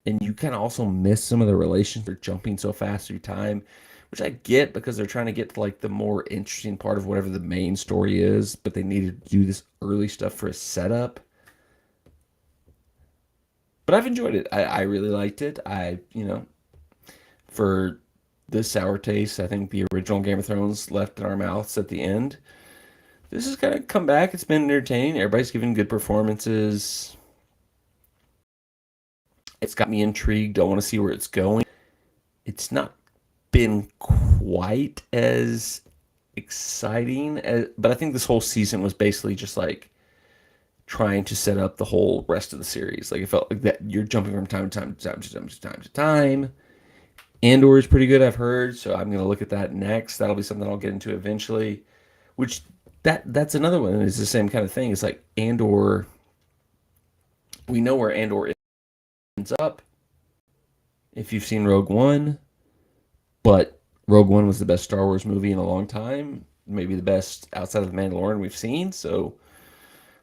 And you kind of also miss some of the relations. They're jumping so fast through time, which I get because they're trying to get to like the more interesting part of whatever the main story is, but they needed to do this early stuff for a setup. But I've enjoyed it. I really liked it. For this sour taste, I think the original Game of Thrones left in our mouths at the end. This has kind of come back. It's been entertaining. Everybody's giving good performances. It's got me intrigued. I want to see where it's going. It's not been quite as exciting but I think this whole season was basically just like trying to set up the whole rest of the series. Like it felt like that you're jumping from time to time to time to time to time to time. Andor is pretty good, I've heard, so I'm gonna look at that next. That'll be something I'll get into eventually. Which that's another one. It's the same kind of thing. It's like Andor. We know where Andor ends up. If you've seen Rogue One, but Rogue One was the best Star Wars movie in a long time, maybe the best outside of The Mandalorian we've seen. So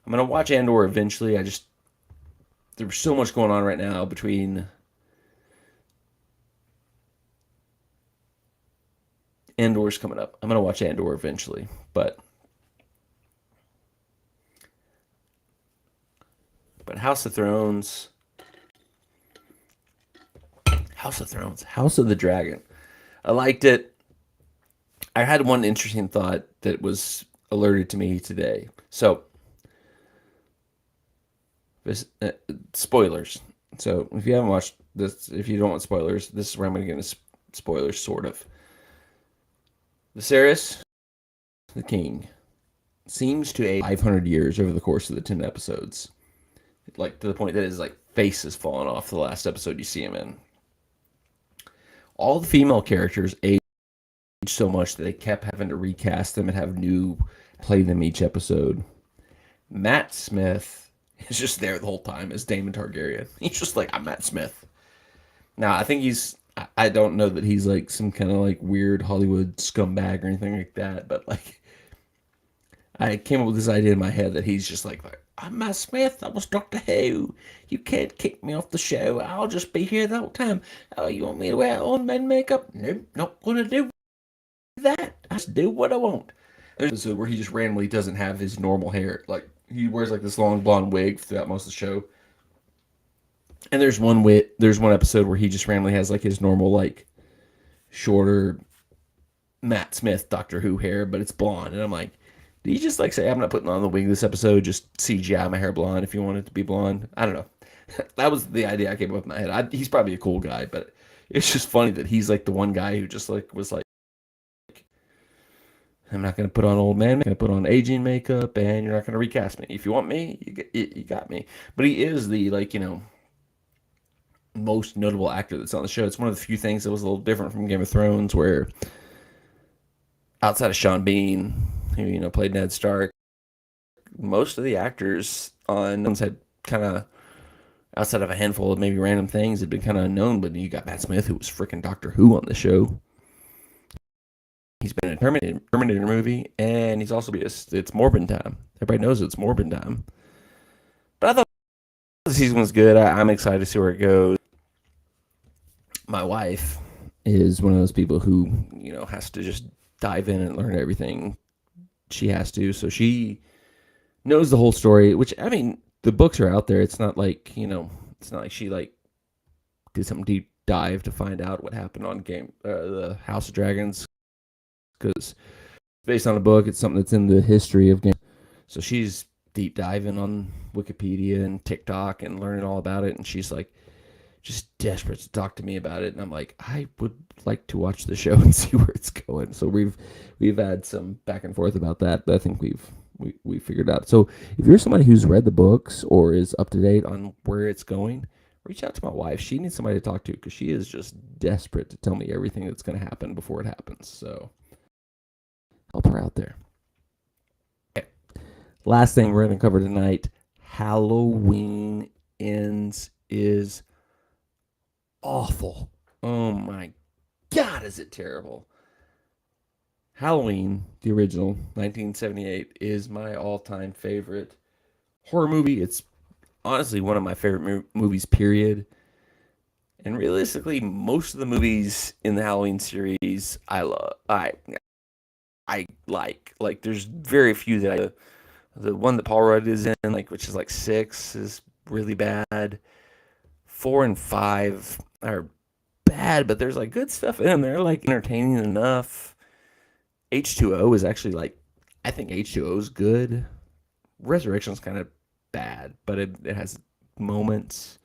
I'm gonna watch Andor eventually. There's so much going on right now between Andor's coming up. I'm gonna watch Andor eventually, but House of Thrones, House of the Dragon. I liked it. I had one interesting thought that was alerted to me today. So, spoilers. So, if you haven't watched this, if you don't want spoilers, this is where I'm going to get into spoilers, sort of. Viserys, the king, seems to age 500 years over the course of the 10 episodes. Like, to the point that his, like, face has fallen off the last episode you see him in. All the female characters age so much that they kept having to recast them and have new play them each episode. Matt Smith is just there the whole time as Daemon Targaryen. He's just like, I'm Matt Smith. Now, I think I don't know that he's like some kind of like weird Hollywood scumbag or anything like that, but like, I came up with this idea in my head that he's just like I'm Matt Smith. I was Doctor Who. You can't kick me off the show. I'll just be here the whole time. Oh, you want me to wear old man makeup? Nope, not gonna do that. I just do what I want. There's an episode where he just randomly doesn't have his normal hair. Like he wears like this long blonde wig throughout most of the show. And there's one episode where he just randomly has like his normal like shorter Matt Smith Doctor Who hair, but it's blonde. And I'm like, did you just like say I'm not putting on the wig this episode? Just CGI my hair blonde if you want it to be blonde. I don't know. That was the idea I came up with in my head. He's probably a cool guy, but it's just funny that he's like the one guy who just like was like, I'm not going to put on old man. I'm going to put on aging makeup, and you're not going to recast me. If you want me, you got me. But he is the like most notable actor that's on the show. It's one of the few things that was a little different from Game of Thrones, where outside of Sean Bean, who played Ned Stark, most of the actors on had kind of outside of a handful of maybe random things had been kind of unknown. But you got Matt Smith, who was freaking Doctor Who on the show. He's been in a Terminator movie, and he's also it's Morbin time. Everybody knows it's Morbin time. But I thought the season was good. I'm excited to see where it goes. My wife is one of those people who has to just dive in and learn everything she has to. So she knows the whole story. Which I mean, the books are out there. It's not like it's not like she like did some deep dive to find out what happened on the House of Dragons. Because based on a book. It's something that's in the history of games. So she's deep diving on Wikipedia and TikTok and learning all about it. And she's like, just desperate to talk to me about it. And I'm like, I would like to watch the show and see where it's going. So we've had some back and forth about that. But I think we figured out. So if you're somebody who's read the books or is up to date on where it's going, reach out to my wife. She needs somebody to talk to because she is just desperate to tell me everything that's going to happen before it happens. So help her out there. Okay. Last thing we're going to cover tonight, Halloween Ends is awful. Oh my God, is it terrible? Halloween, the original, 1978, is my all-time favorite horror movie. It's honestly one of my favorite movies, period. And realistically, most of the movies in the Halloween series I love. I like. Like, there's very few that the one that Paul Rudd is in, like, which is like 6, is really bad. 4 and 5 are bad, but there's like good stuff in them. They're like entertaining enough. H2O is actually like, I think H2O is good. Resurrection's kind of bad, but it has moments.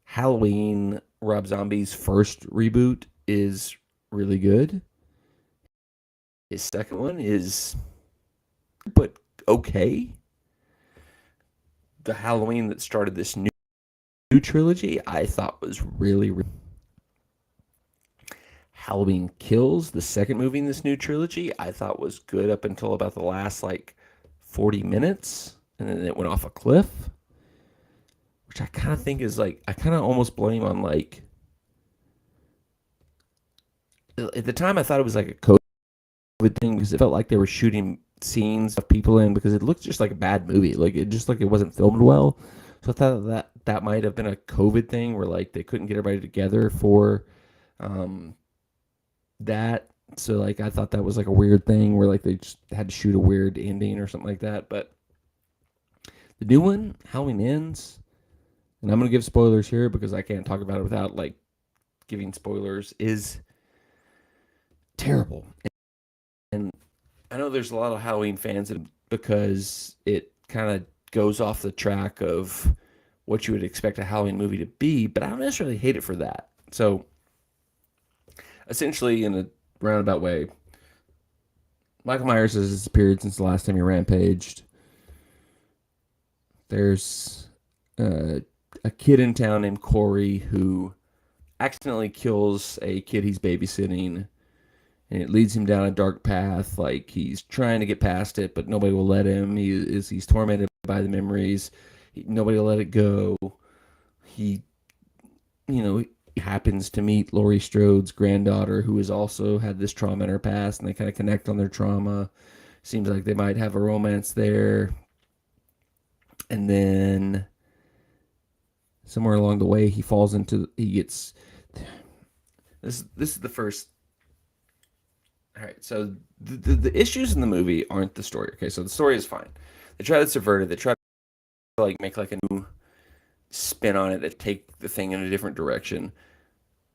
Halloween, Rob Zombie's first reboot is really good. His second one is, but okay. The Halloween that started this new trilogy, I thought was really. Halloween Kills, the second movie in this new trilogy, I thought was good up until about the last like 40 minutes, and then it went off a cliff, which I kind of think is like, I kind of almost blame on like, at the time I thought it was like a COVID thing because it felt like they were shooting scenes of people in because it looked just like a bad movie. Like it just like it wasn't filmed well. So I thought that might have been a COVID thing where like they couldn't get everybody together for that. So like I thought that was like a weird thing where like they just had to shoot a weird ending or something like that. But the new one, Halloween Ends, and I'm gonna give spoilers here because I can't talk about it without like giving spoilers, is terrible. And I know there's a lot of Halloween fans because it kind of goes off the track of what you would expect a Halloween movie to be, but I don't necessarily hate it for that. So essentially, in a roundabout way, Michael Myers has disappeared since the last time he rampaged. There's a kid in town named Corey who accidentally kills a kid he's babysitting, and it leads him down a dark path. Like he's trying to get past it, but nobody will let him. He's tormented by the memories. Nobody will let it go. He, he happens to meet Laurie Strode's granddaughter, who has also had this trauma in her past, and they kind of connect on their trauma. Seems like they might have a romance there. And then somewhere along the way, he gets. This is the first. All right, so the issues in the movie aren't the story. Okay, so the story is fine. They try to subvert it. They try to like make like a new spin on it that take the thing in a different direction.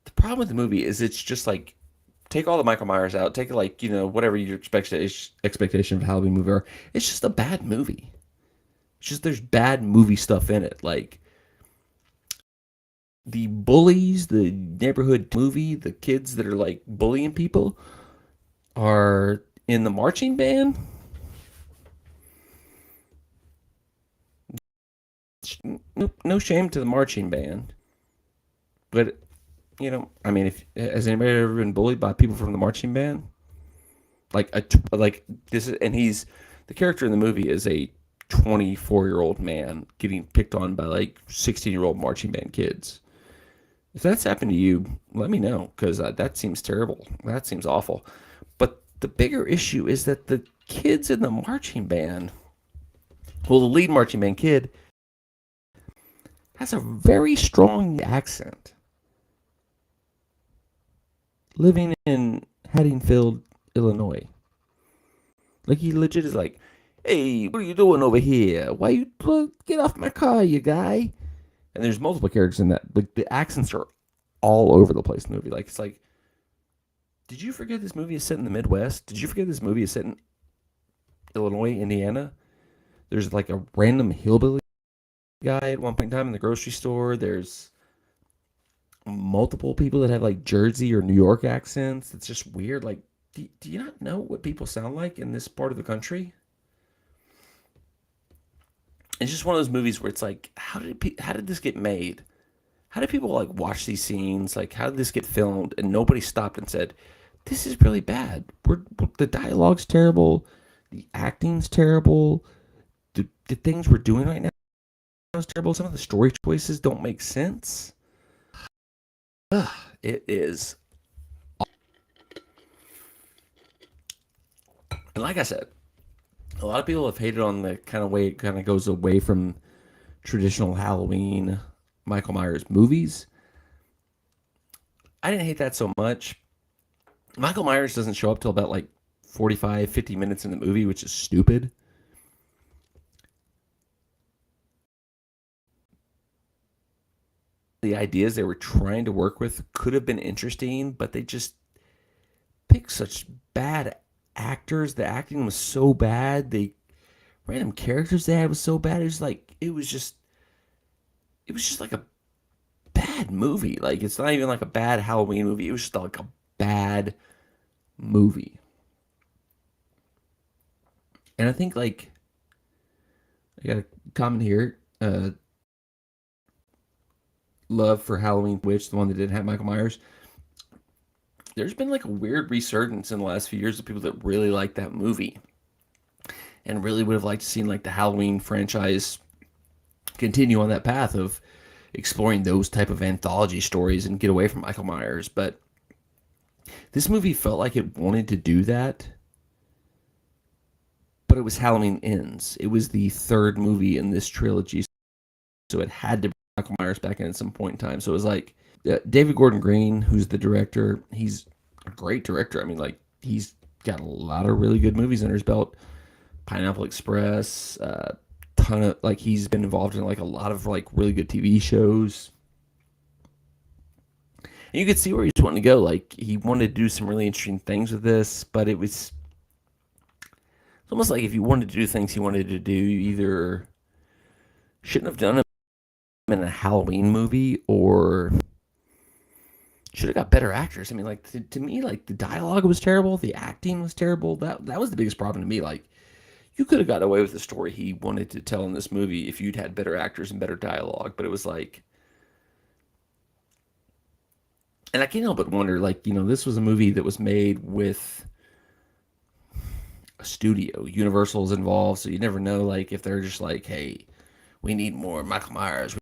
The problem with the movie is it's just like, take all the Michael Myers out, take like, whatever your expectation of a Halloween movie are. It's just a bad movie. It's just there's bad movie stuff in it. Like the bullies, the neighborhood movie, the kids that are like bullying people are in the marching band. No shame to the marching band, but I mean, if has anybody ever been bullied by people from the marching band? Like this is, and the character in the movie is a 24-year-old man getting picked on by like 16-year-old marching band kids. If that's happened to you, let me know because that seems terrible. That seems awful. But the bigger issue is that the kids in the marching band, well, the lead marching band kid has a very strong accent. Living in Haddonfield, Illinois. Like he legit is like, "Hey, what are you doing over here? Why you get off my car, you guy?" And there's multiple characters in that. Like the accents are all over the place in the movie. Like it's like, did you forget this movie is set in the Midwest? Did you forget this movie is set in Illinois, Indiana? There's like a random hillbilly guy at one point in time in the grocery store. There's multiple people that have like Jersey or New York accents. It's just weird. Like, do you not know what people sound like in this part of the country? It's just one of those movies where it's like, how did this get made? How did people like watch these scenes? Like, how did this get filmed? And nobody stopped and said, "This is really bad. The dialogue's terrible, the acting's terrible, the things we're doing right now is terrible. Some of the story choices don't make sense." Ugh, it is. And like I said, a lot of people have hated on the kind of way it kind of goes away from traditional Halloween Michael Myers movies. I didn't hate that so much. Michael Myers doesn't show up till about like 45, 50 minutes in the movie, which is stupid. The ideas they were trying to work with could have been interesting, but they just picked such bad actors. The acting was so bad. The random characters they had was so bad. It was just like a bad movie. Like it's not even like a bad Halloween movie. It was just like a bad movie. And I think like I got a comment here. Love for Halloween Witch, the one that didn't have Michael Myers. There's been like a weird resurgence in the last few years of people that really like that movie and really would have liked to see like the Halloween franchise continue on that path of exploring those type of anthology stories and get away from Michael Myers. But this movie felt like it wanted to do that, but it was Halloween Ends. It was the third movie in this trilogy, so it had to bring Michael Myers back in at some point in time. So it was like David Gordon Green, who's the director. He's a great director. I mean, like he's got a lot of really good movies under his belt. Pineapple Express, ton of like he's been involved in like a lot of like really good TV shows. And you could see where he's wanting to go. Like he wanted to do some really interesting things with this, but it's almost like if you wanted to do things he wanted to do, you either shouldn't have done them in a Halloween movie or should have got better actors. I mean, like to me, like the dialogue was terrible, the acting was terrible. That was the biggest problem to me. Like you could have got away with the story he wanted to tell in this movie if you'd had better actors and better dialogue. But it was like, and I can't help but wonder, like this was a movie that was made with a studio. Universal's involved, so you never know, like if they're just like, hey, we need more Michael Myers,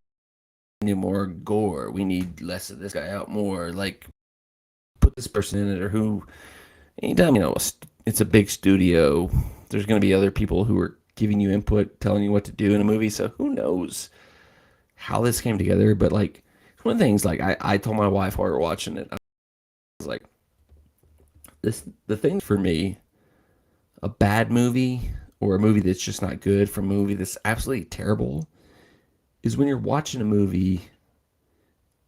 we need more gore, we need less of this guy out, more like put this person in it, or who. Anytime it's a big studio, there's going to be other people who are giving you input, telling you what to do in a movie. So who knows how this came together? But like one of the things, like I told my wife while we were watching it, I was like, the thing for me, a bad movie or a movie that's just not good from a movie that's absolutely terrible, is when you're watching a movie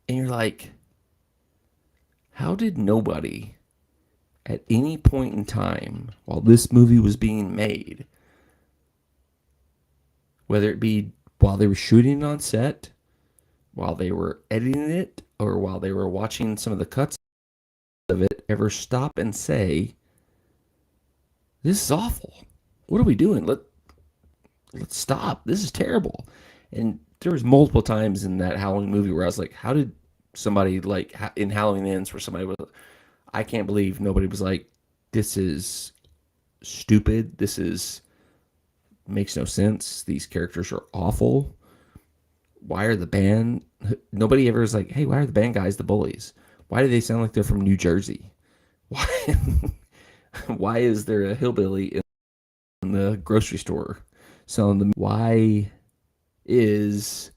and you're like, how did nobody at any point in time while this movie was being made, whether it be while they were shooting on set, while they were editing it, or while they were watching some of the cuts of it, ever stop and say, this is awful. What are we doing? Let's stop. This is terrible. And there was multiple times in that Halloween movie where I was like, how did somebody like in Halloween Ends where somebody was, I can't believe nobody was like, this is stupid. This is makes no sense. These characters are awful. Why are the band? Nobody ever is like, hey, why are the band guys the bullies? Why do they sound like they're from New Jersey? Why? Why is there a hillbilly in the grocery store selling them? Why is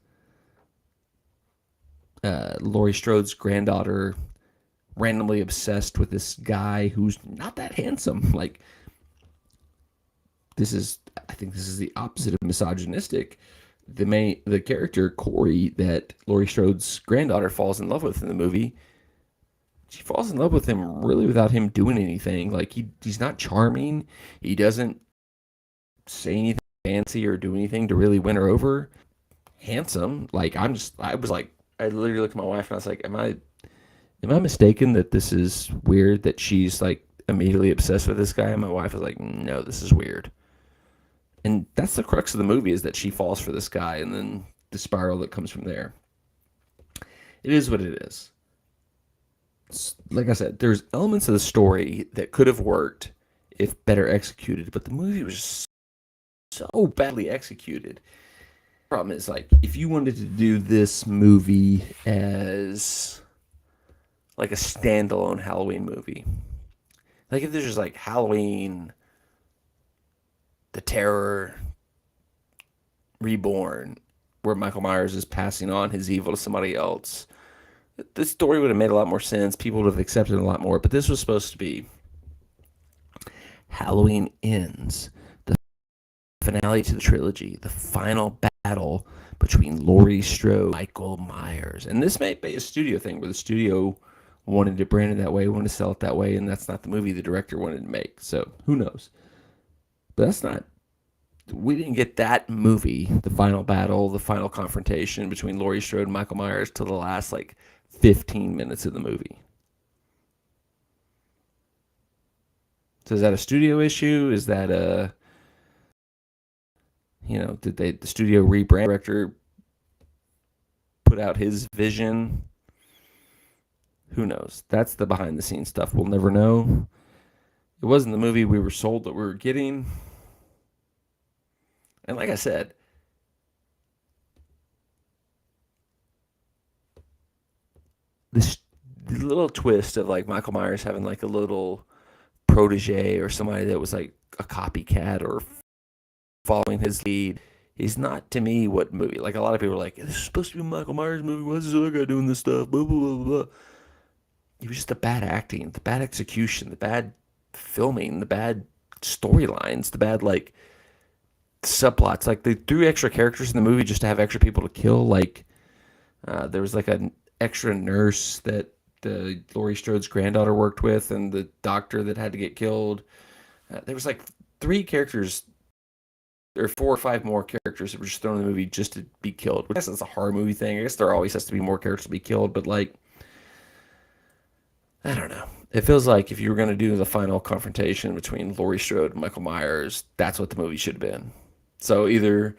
Laurie Strode's granddaughter randomly obsessed with this guy who's not that handsome? Like, I think this is the opposite of misogynistic. The character Corey that Laurie Strode's granddaughter falls in love with in the movie she falls in love with him really without him doing anything. Like he's not charming. He doesn't say anything fancy or do anything to really win her over. Handsome. Like I was like I literally looked at my wife and I was like, am I mistaken that this is weird that she's like immediately obsessed with this guy? And my wife was like, no, this is weird. And that's the crux of the movie is that she falls for this guy and then the spiral that comes from there. It is what it is. Like I said, there's elements of the story that could have worked if better executed, but the movie was so badly executed. Problem is, like, if you wanted to do this movie as like a standalone Halloween movie, like if there's just like Halloween, The Terror, Reborn, where Michael Myers is passing on his evil to somebody else, this story would have made a lot more sense. People would have accepted it a lot more. But this was supposed to be Halloween ends, the finale to the trilogy, the final battle between Laurie Strode and Michael Myers. And this may be a studio thing where the studio wanted to brand it that way, wanted to sell it that way, and that's not the movie the director wanted to make. So who knows? But that's not. We didn't get that movie, the final battle, the final confrontation between Laurie Strode and Michael Myers, till the last like 15 minutes of the movie. So is that a studio issue? Is that a, did the studio rebrand director put out his vision? Who knows? That's the behind the scenes stuff. We'll never know. It wasn't the movie we were sold that we were getting. And like I said, this the little twist of like Michael Myers having like a little protege or somebody that was like a copycat or following his lead is not to me what movie. Like a lot of people are like, this is supposed to be a Michael Myers movie. What's this other guy doing this stuff? Blah blah blah blah. It was just the bad acting, the bad execution, the bad filming, the bad storylines, the bad like subplots. Like they threw extra characters in the movie just to have extra people to kill. Like there was like an extra nurse that the Laurie Strode's granddaughter worked with, and the doctor that had to get killed. There was like three characters, or four or five more characters that were just thrown in the movie just to be killed. I guess that's a horror movie thing. I guess there always has to be more characters to be killed, but like, I don't know. It feels like if you were going to do the final confrontation between Laurie Strode and Michael Myers, that's what the movie should have been. So either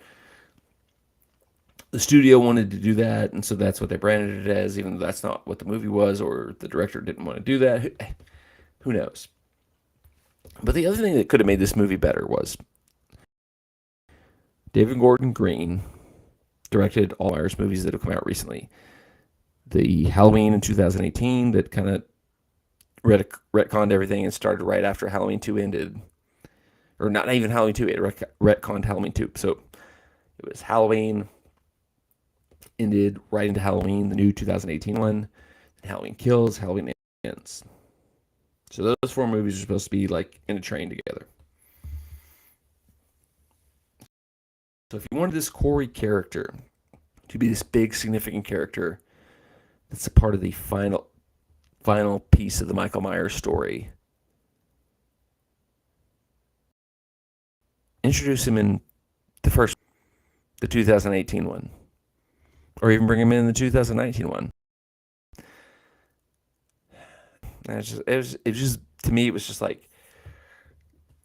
the studio wanted to do that, and so that's what they branded it as, even though that's not what the movie was, or the director didn't want to do that. Who knows? But the other thing that could have made this movie better was David Gordon Green directed all Myers movies that have come out recently. The Halloween in 2018 that kind of retconned everything and started right after Halloween 2 ended. Or not even Halloween 2, it retconned Halloween 2. So it was Halloween, ended right into Halloween, the new 2018 one. And Halloween Kills, Halloween Ends. So those four movies are supposed to be like in a train together. So if you wanted this Corey character to be this big, significant character that's a part of the final piece of the Michael Myers story, introduce him in the 2018 one, or even bring him in the 2019 one. And it was just to me, it was just like,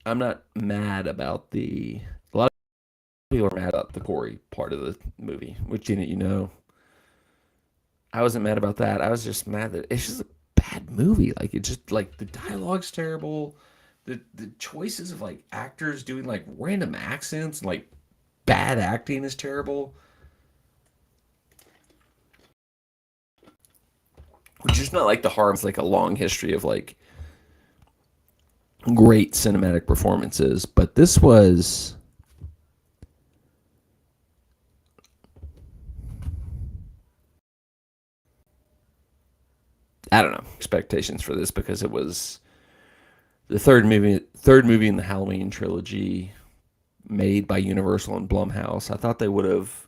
I'm not mad about a lot of people are mad about the Corey part of the movie, which I wasn't mad about that. I was just mad that it's just a bad movie. Like it just like the dialogue's terrible. The choices of like actors doing like random accents and like bad acting is terrible. Which is not like the horror. It's like a long history of like great cinematic performances, but this was I don't know expectations for this because it was the third movie in the Halloween trilogy made by Universal and Blumhouse. I thought they would have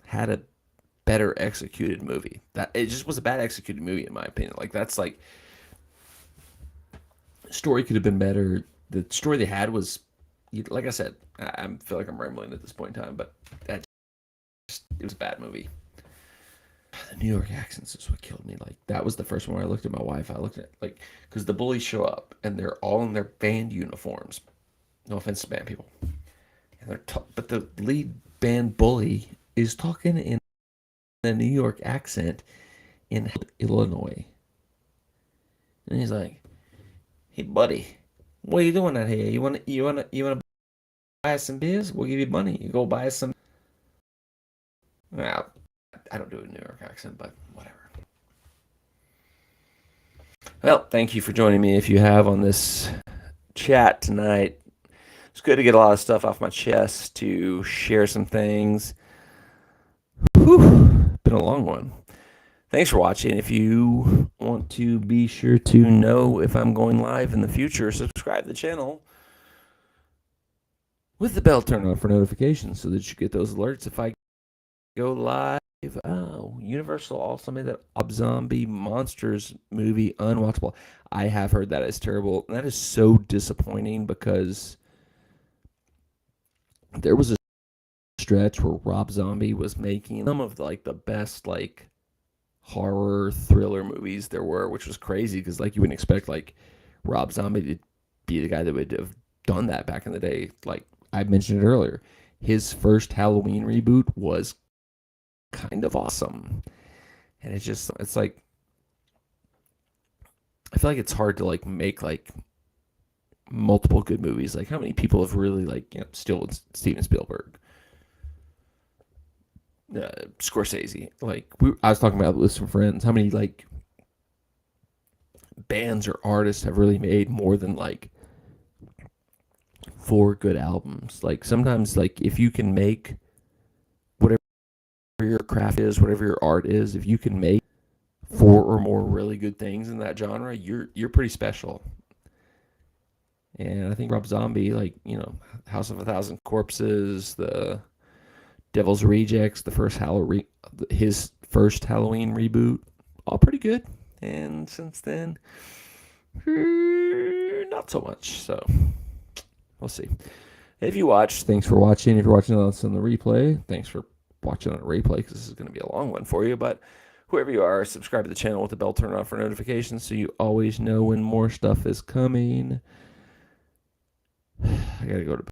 had a better executed movie. That it just was a bad executed movie in my opinion. Like that's like story could have been better. The story they had was, like I said, I feel like I'm rambling at this point in time, but that it was a bad movie. The New York accents is what killed me. Like that was the first one where I looked at my wife. I looked at like because the bullies show up and they're all in their band uniforms. No offense to band people, and but the lead band bully is talking in a New York accent in Illinois, and he's like, "Hey, buddy, what are you doing out here? You wanna buy us some beers? We'll give you money. You go buy us some." Well, I don't do a New York accent, but whatever. Well, thank you for joining me if you have on this chat tonight. It's good to get a lot of stuff off my chest, to share some things. Whew, been a long one. Thanks for watching. If you want to be sure to know if I'm going live in the future, subscribe to the channel with the bell turned on for notifications so that you get those alerts if I go live. Oh, Universal also made that Rob Zombie Monsters movie unwatchable. I have heard that is terrible. And that is so disappointing because there was a stretch where Rob Zombie was making some of like the best like horror thriller movies there were, which was crazy because like you wouldn't expect like Rob Zombie to be the guy that would have done that back in the day. Like I mentioned it earlier, his first Halloween reboot was kind of awesome, and it's like I feel like it's hard to like make like multiple good movies. Like how many people have really like still Steven Spielberg, Scorsese. Like I was talking about with some friends, how many like bands or artists have really made more than like 4 good albums. Like sometimes like if you can make whatever your craft is, whatever your art is, if you can make 4 or more really good things in that genre, you're pretty special. And I think Rob Zombie, like House of a Thousand Corpses, the Devil's Rejects, his first Halloween reboot, all pretty good. And since then, not so much. So we'll see. If you watch, thanks for watching. If you're watching us on the replay, thanks for watching on a replay because this is going to be a long one for you. But whoever you are, subscribe to the channel with the bell turned on for notifications so you always know when more stuff is coming. I got to go to